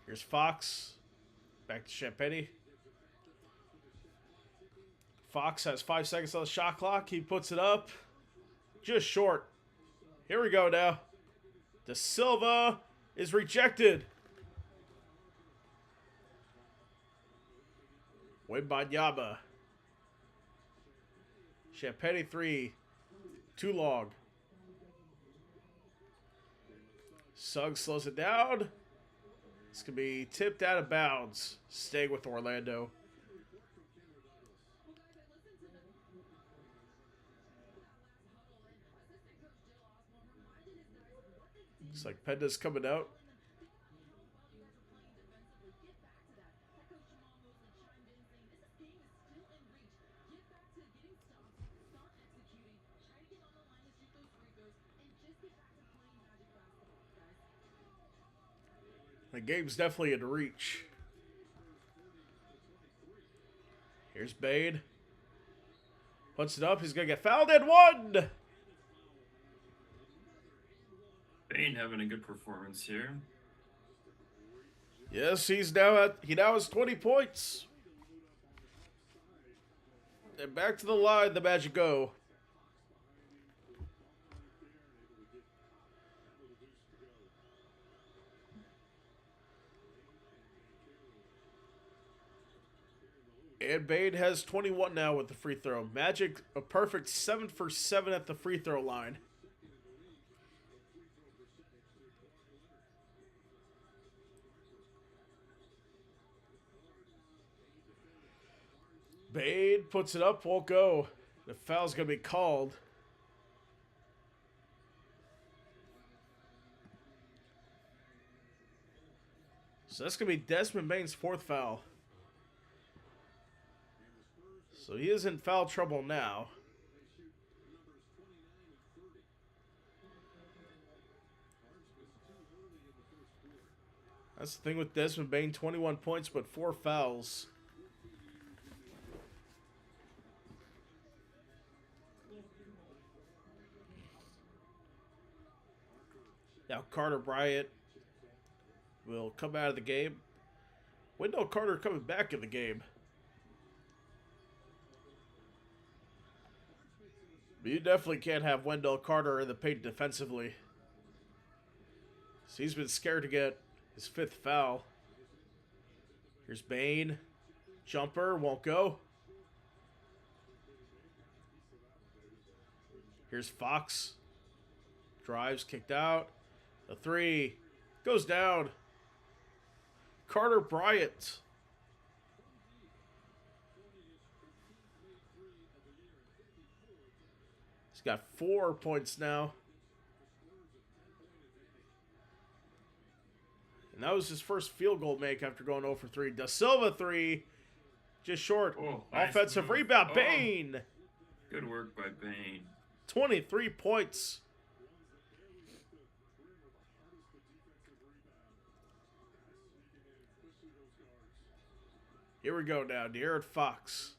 Here's Fox. Back to Champagny. Fox has 5 seconds on the shot clock. He puts it up. Just short. Here we go now. De Silva is rejected. Wembanyama. Champagny 3. Too long. Suggs slows it down. This could be tipped out of bounds. Staying with Orlando. Looks like Penda's coming out. The game's definitely in reach. Here's Bade. Puts it up. He's going to get fouled and 1. Bane having a good performance here. Yes, he now has 20 points. And back to the line, the Magic go. And Bade has 21 now with the free throw. Magic a perfect 7 for 7 at the free throw line. Bade puts it up, won't go. The foul's going to be called. So that's going to be Desmond Bane's 4th foul. So he is in foul trouble now. That's the thing with Desmond Bane, 21 points but 4 fouls. Now Carter Bryant will come out of the game. Wendell Carter coming back in the game. But you definitely can't have Wendell Carter in the paint defensively. So he's been scared to get his 5th foul. Here's Bane. Jumper, won't go. Here's Fox. Drives, kicked out. A 3. Goes down. Carter Bryant. He's got 4 points now. And that was his first field goal make after going 0 for 3. Da Silva 3. Just short. Oh, nice offensive move. rebound. Oh. Bane. Good work by Bane. 23 points. Here we go now. De'Aaron Fox.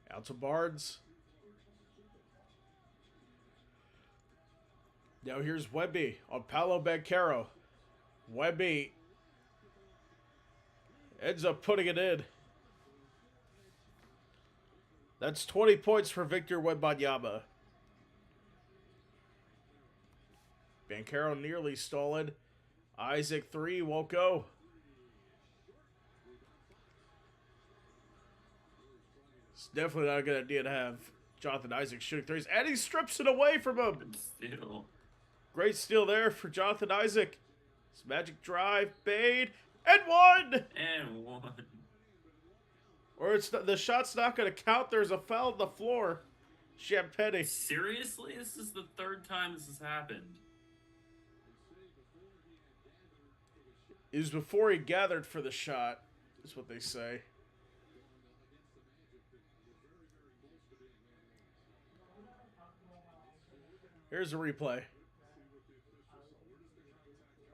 Out to Barnes. Now here's Wemby on Paolo Banchero. Wemby ends up putting it in. That's 20 points for Victor Wembanyama. Banchero nearly stolen. Isaac 3 won't go. It's definitely not a good idea to have Jonathan Isaac shooting threes. And he strips it away from him. Good steal. Great steal there for Jonathan Isaac. His magic drive, Bane, and 1! And 1. Or it's the shot's not going to count. There's a foul on the floor. Champagny. Seriously? This is the 3rd time this has happened. It was before he gathered for the shot, is what they say. Here's a replay.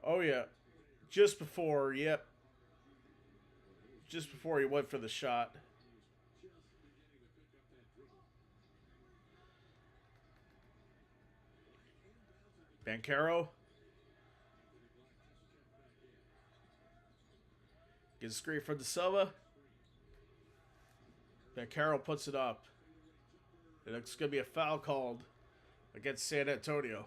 Oh, yeah. Just before, yep. Just before he went for the shot. Banchero. Gets a screen from the Silva. Banchero puts it up. And it's going to be a foul called against San Antonio.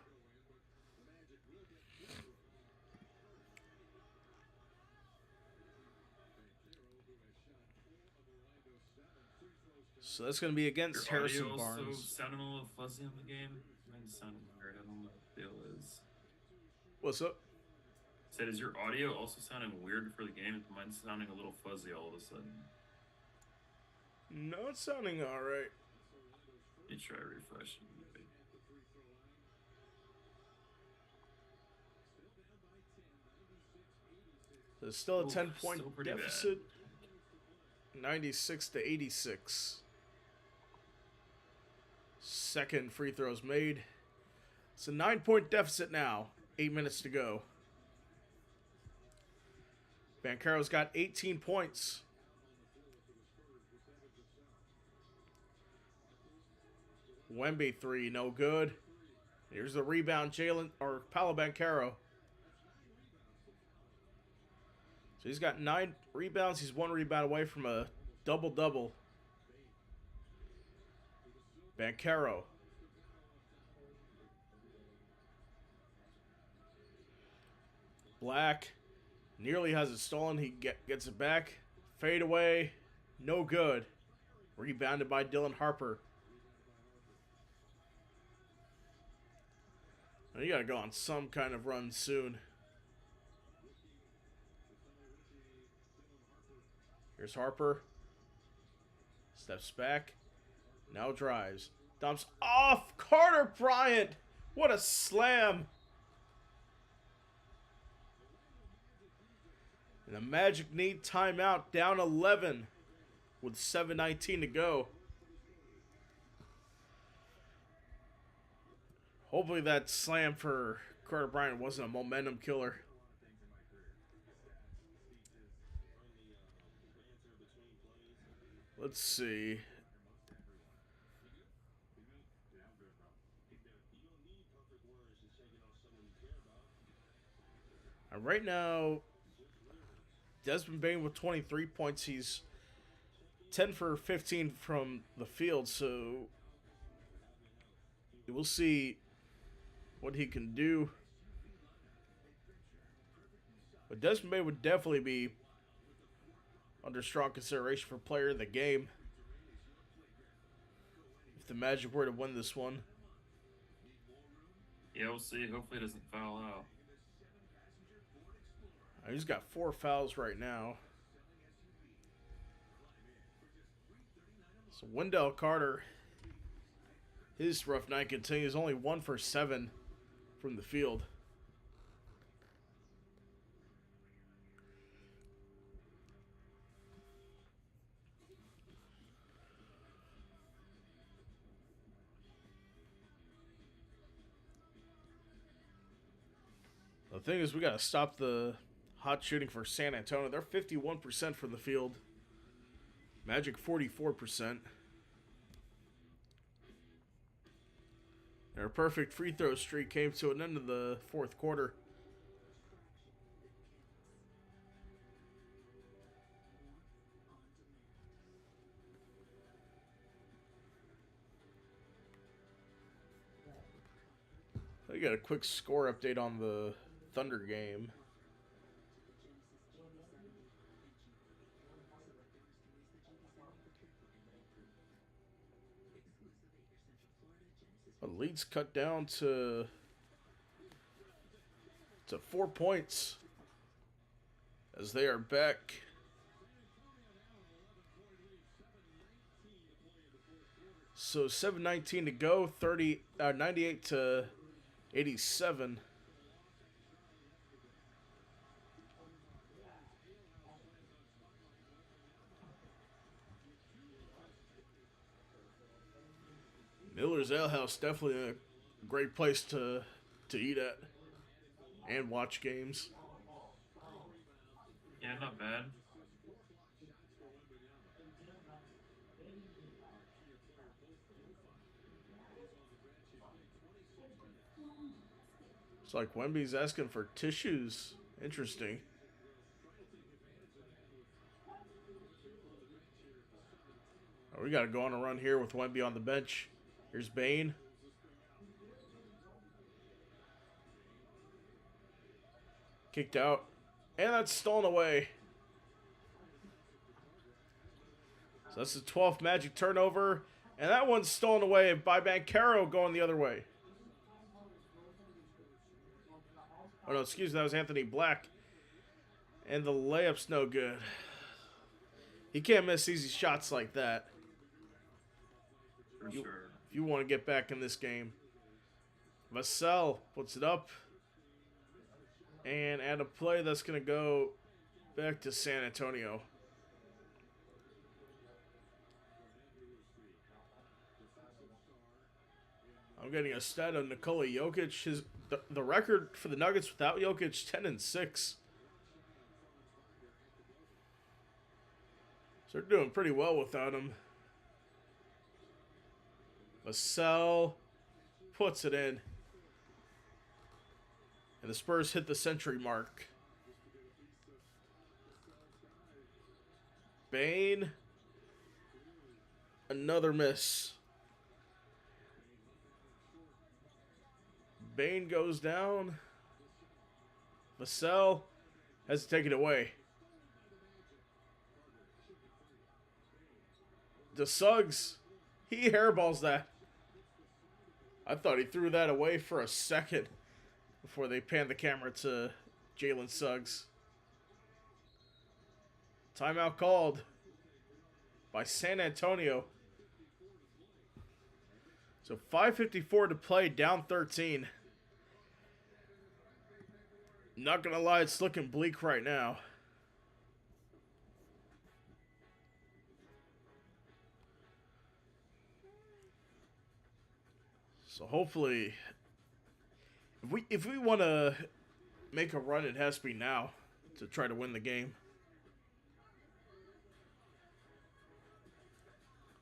So that's going to be against Your Harrison audio Barnes. also sounding a little fuzzy on the game. Mine sounding weird. I don't know what the deal is. What's up? Said, is your audio also sounding weird for the game? Mine's sounding a little fuzzy all of a sudden. No, it's sounding alright. You try refreshing. Maybe. There's still a Ooh, 10-point still pretty deficit. 96 to 86. Second free throws made. It's a 9-point deficit now. 8 minutes to go. Banchero's got 18 points. Wemby 3, no good. Here's the rebound, Paolo Banchero. So he's got 9 rebounds. He's 1 rebound away from a double-double. Banchero. Black nearly has it stolen. He gets it back. Fade away. No good. Rebounded by Dylan Harper. Now you got to go on some kind of run soon. Here's Harper. Steps back. Now drives. Dumps off. Carter Bryant. What a slam. And the Magic need timeout, down 11 with 7:19 to go. Hopefully that slam for Carter Bryant wasn't a momentum killer. Let's see. Right now, Desmond Bain with 23 points. He's 10 for 15 from the field, so we'll see what he can do. But Desmond Bain would definitely be under strong consideration for player of the game if the Magic were to win this one. Yeah, we'll see. Hopefully, it doesn't foul out. He's got 4 fouls right now. So Wendell Carter, his rough night continues. Only 1 for 7 from the field. The thing is, we got to stop the hot shooting for San Antonio. They're 51% from the field. Magic 44%. Their perfect free throw streak came to an end in the fourth quarter. I got a quick score update on the Thunder game. The lead's cut down to 4 points as they are back. So 7:19 to go, 98 to 87. Miller's Ale House, definitely a great place to eat at and watch games. Yeah, not bad. It's like Wemby's asking for tissues. Interesting. Oh, we got to go on a run here with Wemby on the bench. Here's Bane. Kicked out. And that's stolen away. So that's the 12th Magic turnover. And that one's stolen away by Banchero going the other way. Oh, no, excuse me. That was Anthony Black. And the layup's no good. He can't miss easy shots like that. For sure. If you want to get back in this game. Vassell puts it up. And at a play that's going to go back to San Antonio. I'm getting a stat on Nikola Jokic. The record for the Nuggets without Jokic, 10-6. So they're doing pretty well without him. Vassell puts it in. And the Spurs hit the century mark. Bane. Another miss. Bane goes down. Vassell has to take it away. The Suggs, he hairballs that. I thought he threw that away for a second before they panned the camera to Jalen Suggs. Timeout called by San Antonio. So 5:54 to play, down 13. Not going to lie, it's looking bleak right now. So hopefully, if we want to make a run, it has to be now to try to win the game.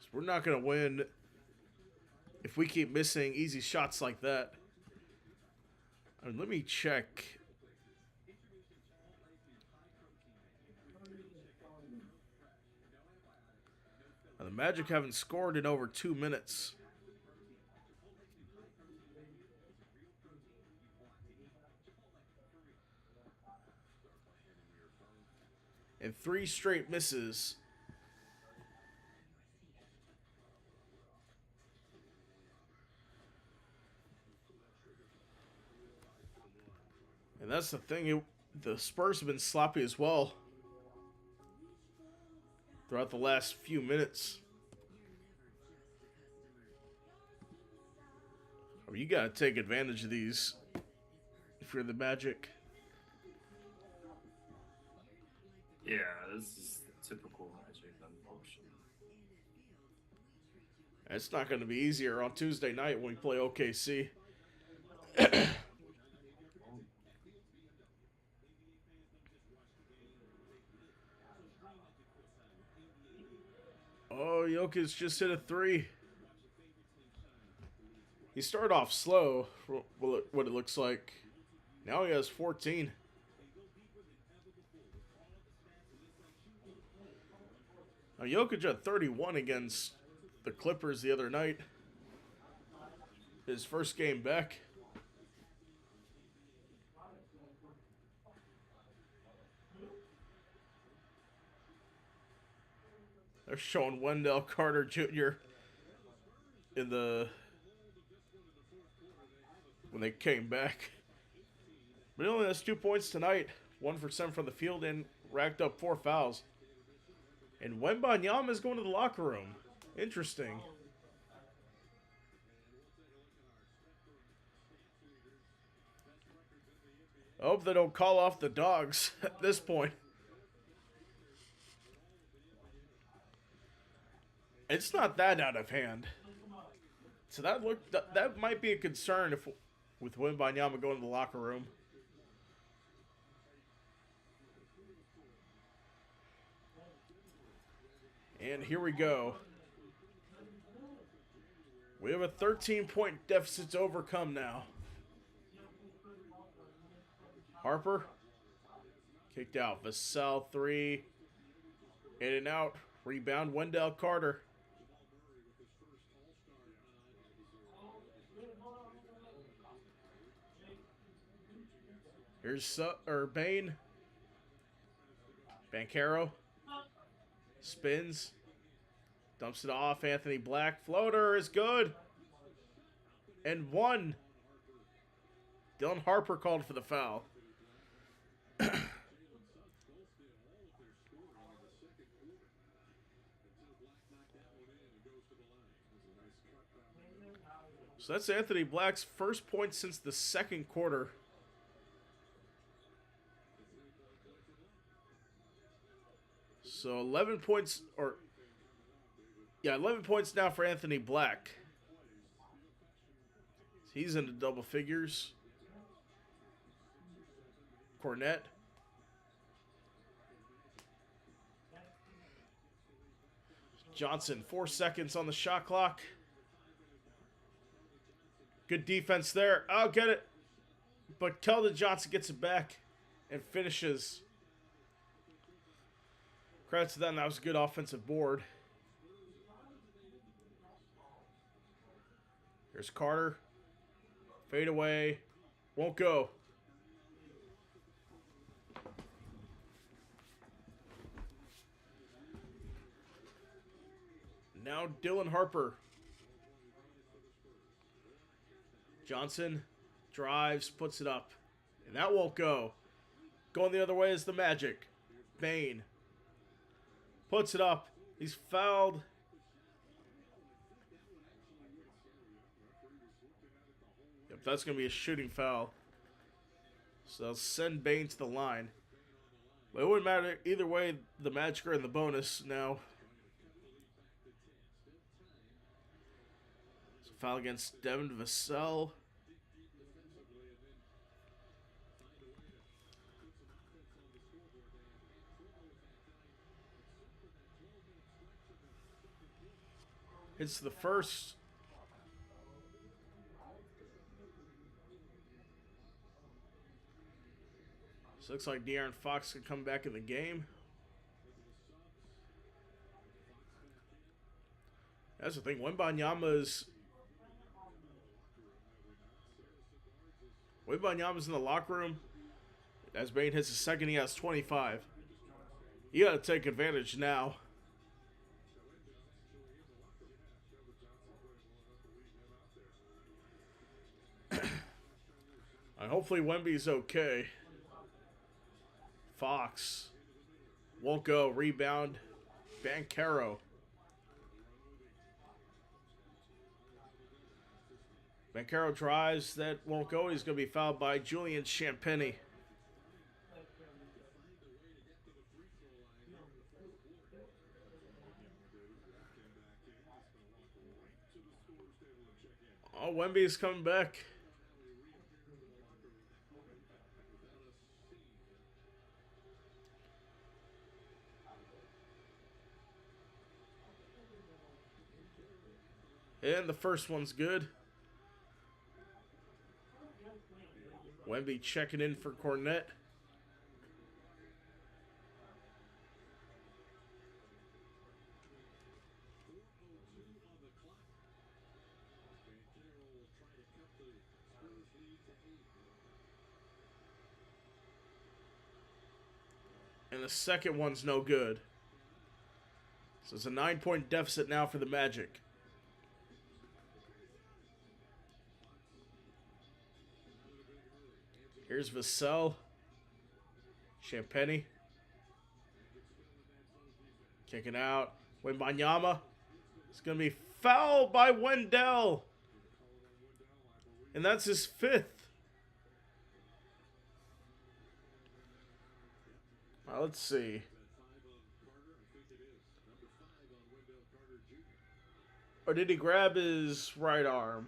So we're not going to win if we keep missing easy shots like that. I mean, let me check. The Magic haven't scored in over 2 minutes. And 3 straight misses. And that's the thing. The Spurs have been sloppy as well throughout the last few minutes. I mean, you got to take advantage of these if you're the Magic. Yeah, this is typical Magic, unfortunately. It's not going to be easier on Tuesday night when we play OKC. Oh, Jokic just hit a 3. He started off slow, what it looks like. Now he has 14. Now, Jokic had 31 against the Clippers the other night. His first game back. They're showing Wendell Carter Jr. in the... when they came back. But he only has 2 points tonight. 1 for 7 from the field and racked up 4 fouls. And Wembanyama is going to the locker room. Interesting. I hope they don't call off the dogs at this point. It's not that out of hand. So that might be a concern if with Wembanyama going to the locker room. And here we go. We have a 13-point deficit to overcome now. Harper. Kicked out. Vassell 3. In and out. Rebound. Wendell Carter. Here's Bane. Banchero. Spins. Dumps it off. Anthony Black. Floater is good. And 1. Dylan Harper called for the foul. So that's Anthony Black's first point since the second quarter. So 11 points, 11 points now for Anthony Black. He's into double figures. Cornette. Johnson, 4 seconds on the shot clock. Good defense there. I'll get it. But Keldon Johnson gets it back and finishes. Credit to them. That was a good offensive board. Here's Carter. Fade away. Won't go. Now Dylan Harper. Johnson drives, puts it up. And that won't go. Going the other way is the Magic. Bane. Puts it up. He's fouled. Yep, that's going to be a shooting foul. So they'll send Bane to the line. But it wouldn't matter either way. The Magic are in the bonus now. So foul against Devin Vassell. It's the first. So looks like De'Aaron Fox could come back in the game. That's the thing. Wembanyama's in the locker room. As Bane hits his second, he has 25. You got to take advantage now. Hopefully Wemby's okay. Fox won't go. Rebound. Banchero. Banchero drives. That won't go. He's going to be fouled by Julian Champagnie. Oh, Wemby's coming back. And the first one's good. Wemby checking in for Cornette. And the second one's no good. So it's a 9-point deficit now for the Magic. Here's Vassell. Champagnie. Kicking out. Wembanyama. It's going to be fouled by Wendell. And that's his fifth. Let's see. Or did he grab his right arm?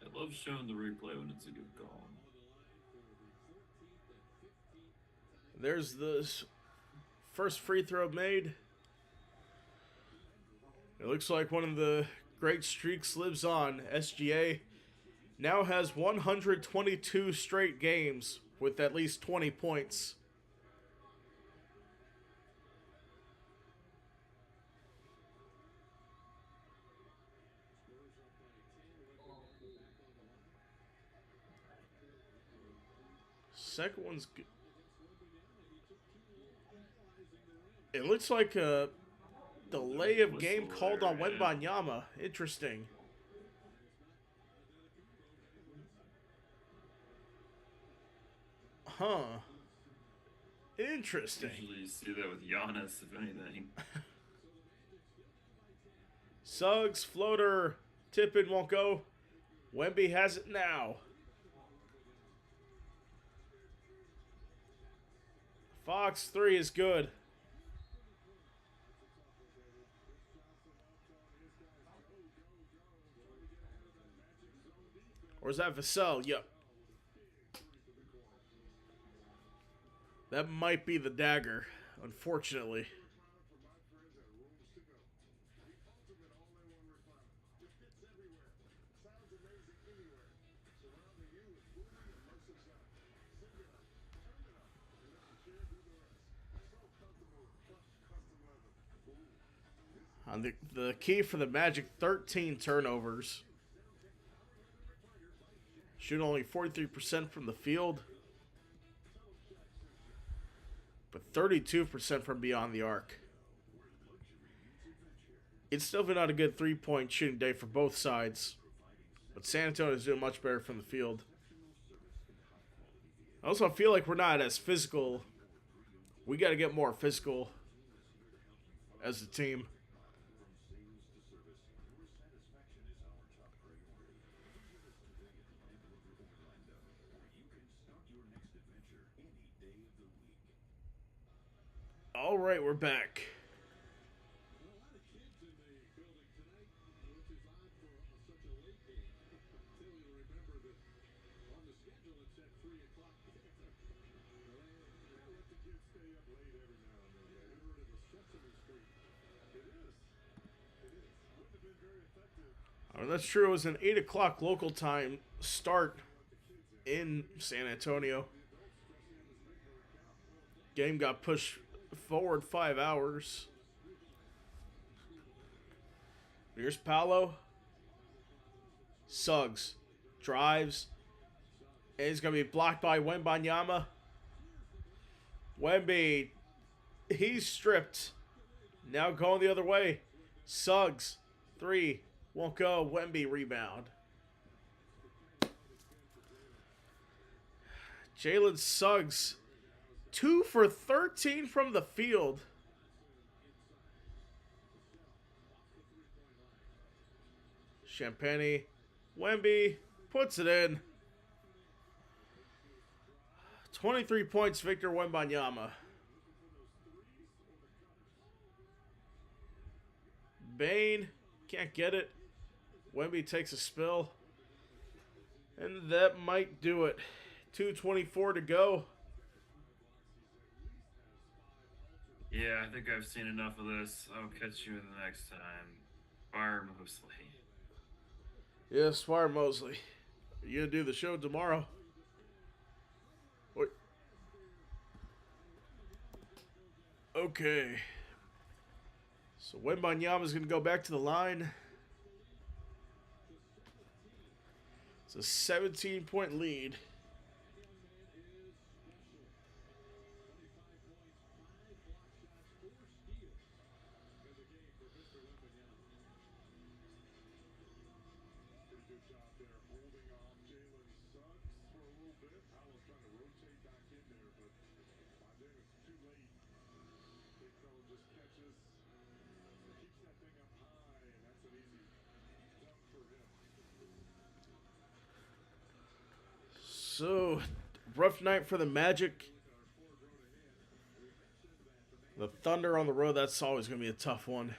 I love showing the replay when it's a good call. There's the first free throw made. It looks like one of the great streaks lives on. SGA now has 122 straight games with at least 20 points. Second one's good. It looks like a delay of game called on Wembanyama. Interesting. Huh. Interesting. Usually you see that with Giannis, if anything. Suggs, floater, tip-in won't go. Wemby has it now. Fox 3 is good. Or is that Vassell? Yep. That might be the dagger, unfortunately. The key for the Magic, 13 turnovers. Shoot only 43% from the field, but 32% from beyond the arc. It's still been not a good three-point shooting day for both sides, but San Antonio is doing much better from the field. I also feel like we're not as physical. We got to get more physical as a team. All right, we're back. That's true. It was an 8 o'clock local time start in San Antonio. Game got pushed forward 5 hours. Here's Paolo. Suggs. Drives. And he's going to be blocked by Wembanyama. Wemby. He's stripped. Now going the other way. Suggs. 3. Won't go. Wemby rebound. Jalen Suggs. 2 for 13 from the field. Champagny. Wemby puts it in. 23 points, Victor Wembanyama. Bain can't get it. Wemby takes a spill. And that might do it. 2:24 to go. Yeah, I think I've seen enough of this. I'll catch you the next time. Fire Mosley. Yes, Fire Mosley. Are you going to do the show tomorrow? What? Okay. So Wembanyama's going to go back to the line. It's a 17-point lead. So, rough night for the Magic. The Thunder on the road, that's always going to be a tough one.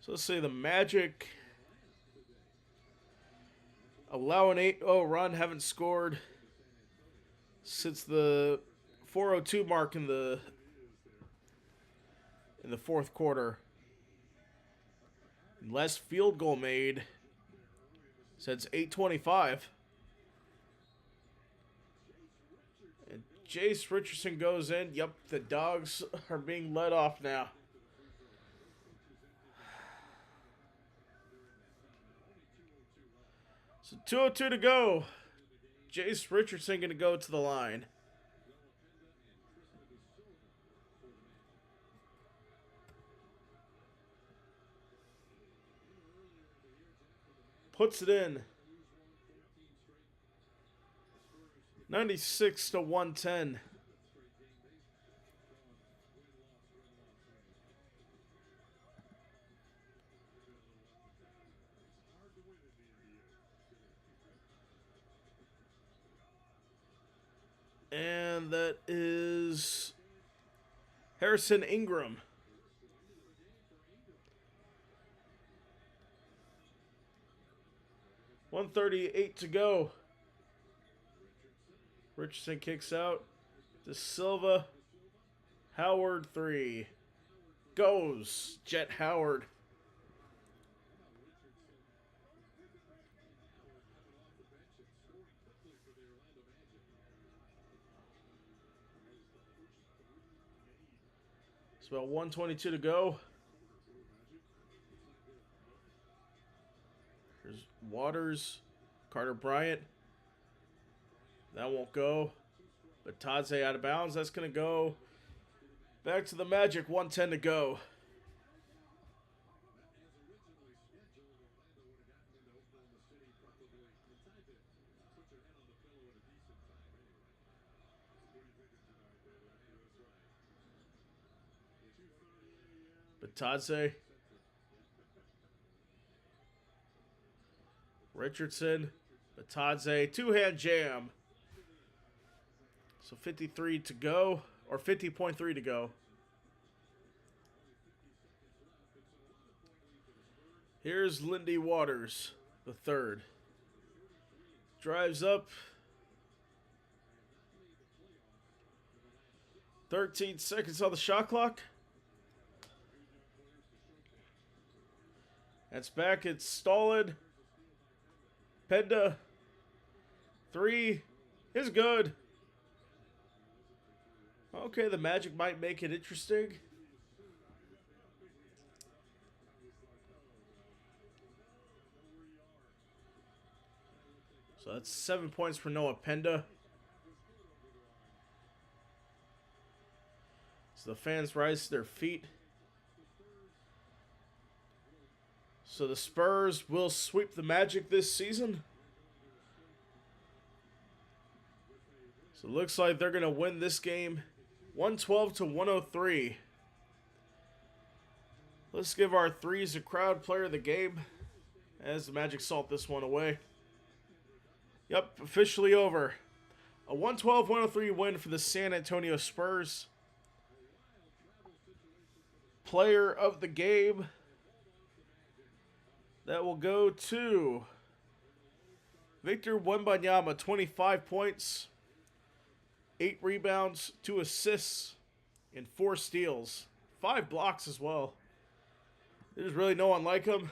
So let's say the Magic allow an 8-0 run, haven't scored since the 4:02 mark in the fourth quarter. Last field goal made since 8:25. And Jace Richardson goes in. Yep, the Dogs are being let off now. So 2:02 to go. Jace Richardson going to go to the line. Puts it in. 96 to 110. And that is Harrison Ingram. .138 to go. Richardson kicks out. De Silva. Howard 3. Goes. Jet Howard. It's about 122 to go. Here's Waters, Carter Bryant, That won't go. But Tadze out of bounds. That's going to go back to the Magic. 1:10 to go. Tadze, Richardson, Batadze, two-hand jam. So 53 to go, or 50.3 to go. Here's Lindy Waters, the third. Drives up. 13 seconds on the shot clock. That's back. It's Stolid. Penda. 3 is good. Okay, the Magic might make it interesting. So that's 7 points for Noah Penda. So the fans rise to their feet. So the Spurs will sweep the Magic this season. So it looks like they're going to win this game 112 to 103. Let's give our threes a crowd player of the game as the Magic salt this one away. Yep, officially over. A 112-103 win for the San Antonio Spurs. Player of the game. That will go to Victor Wembanyama, 25 points, 8 rebounds, 2 assists, and 4 steals. 5 blocks as well. There's really no one like him.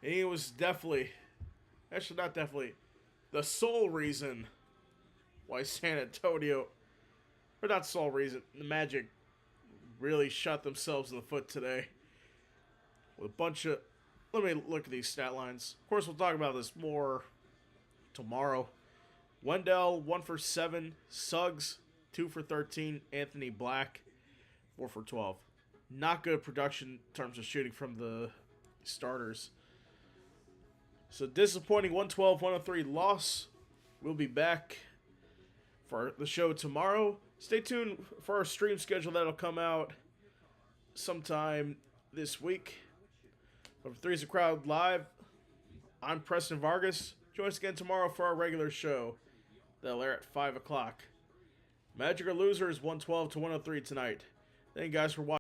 And he was definitely, actually not definitely, the sole reason why San Antonio, or not sole reason, the Magic really shot themselves in the foot today. With a bunch of, let me look at these stat lines. Of course, we'll talk about this more tomorrow. Wendell, 1 for 7. Suggs, 2 for 13. Anthony Black, 4 for 12. Not good production in terms of shooting from the starters. So disappointing 112-103 loss. We'll be back for the show tomorrow. Stay tuned for our stream schedule that'll come out sometime this week. From Three's a Crowd Live, I'm Preston Vargas. Join us again tomorrow for our regular show. That'll air at 5 o'clock. Magic or Losers, 112 to 103 tonight. Thank you guys for watching.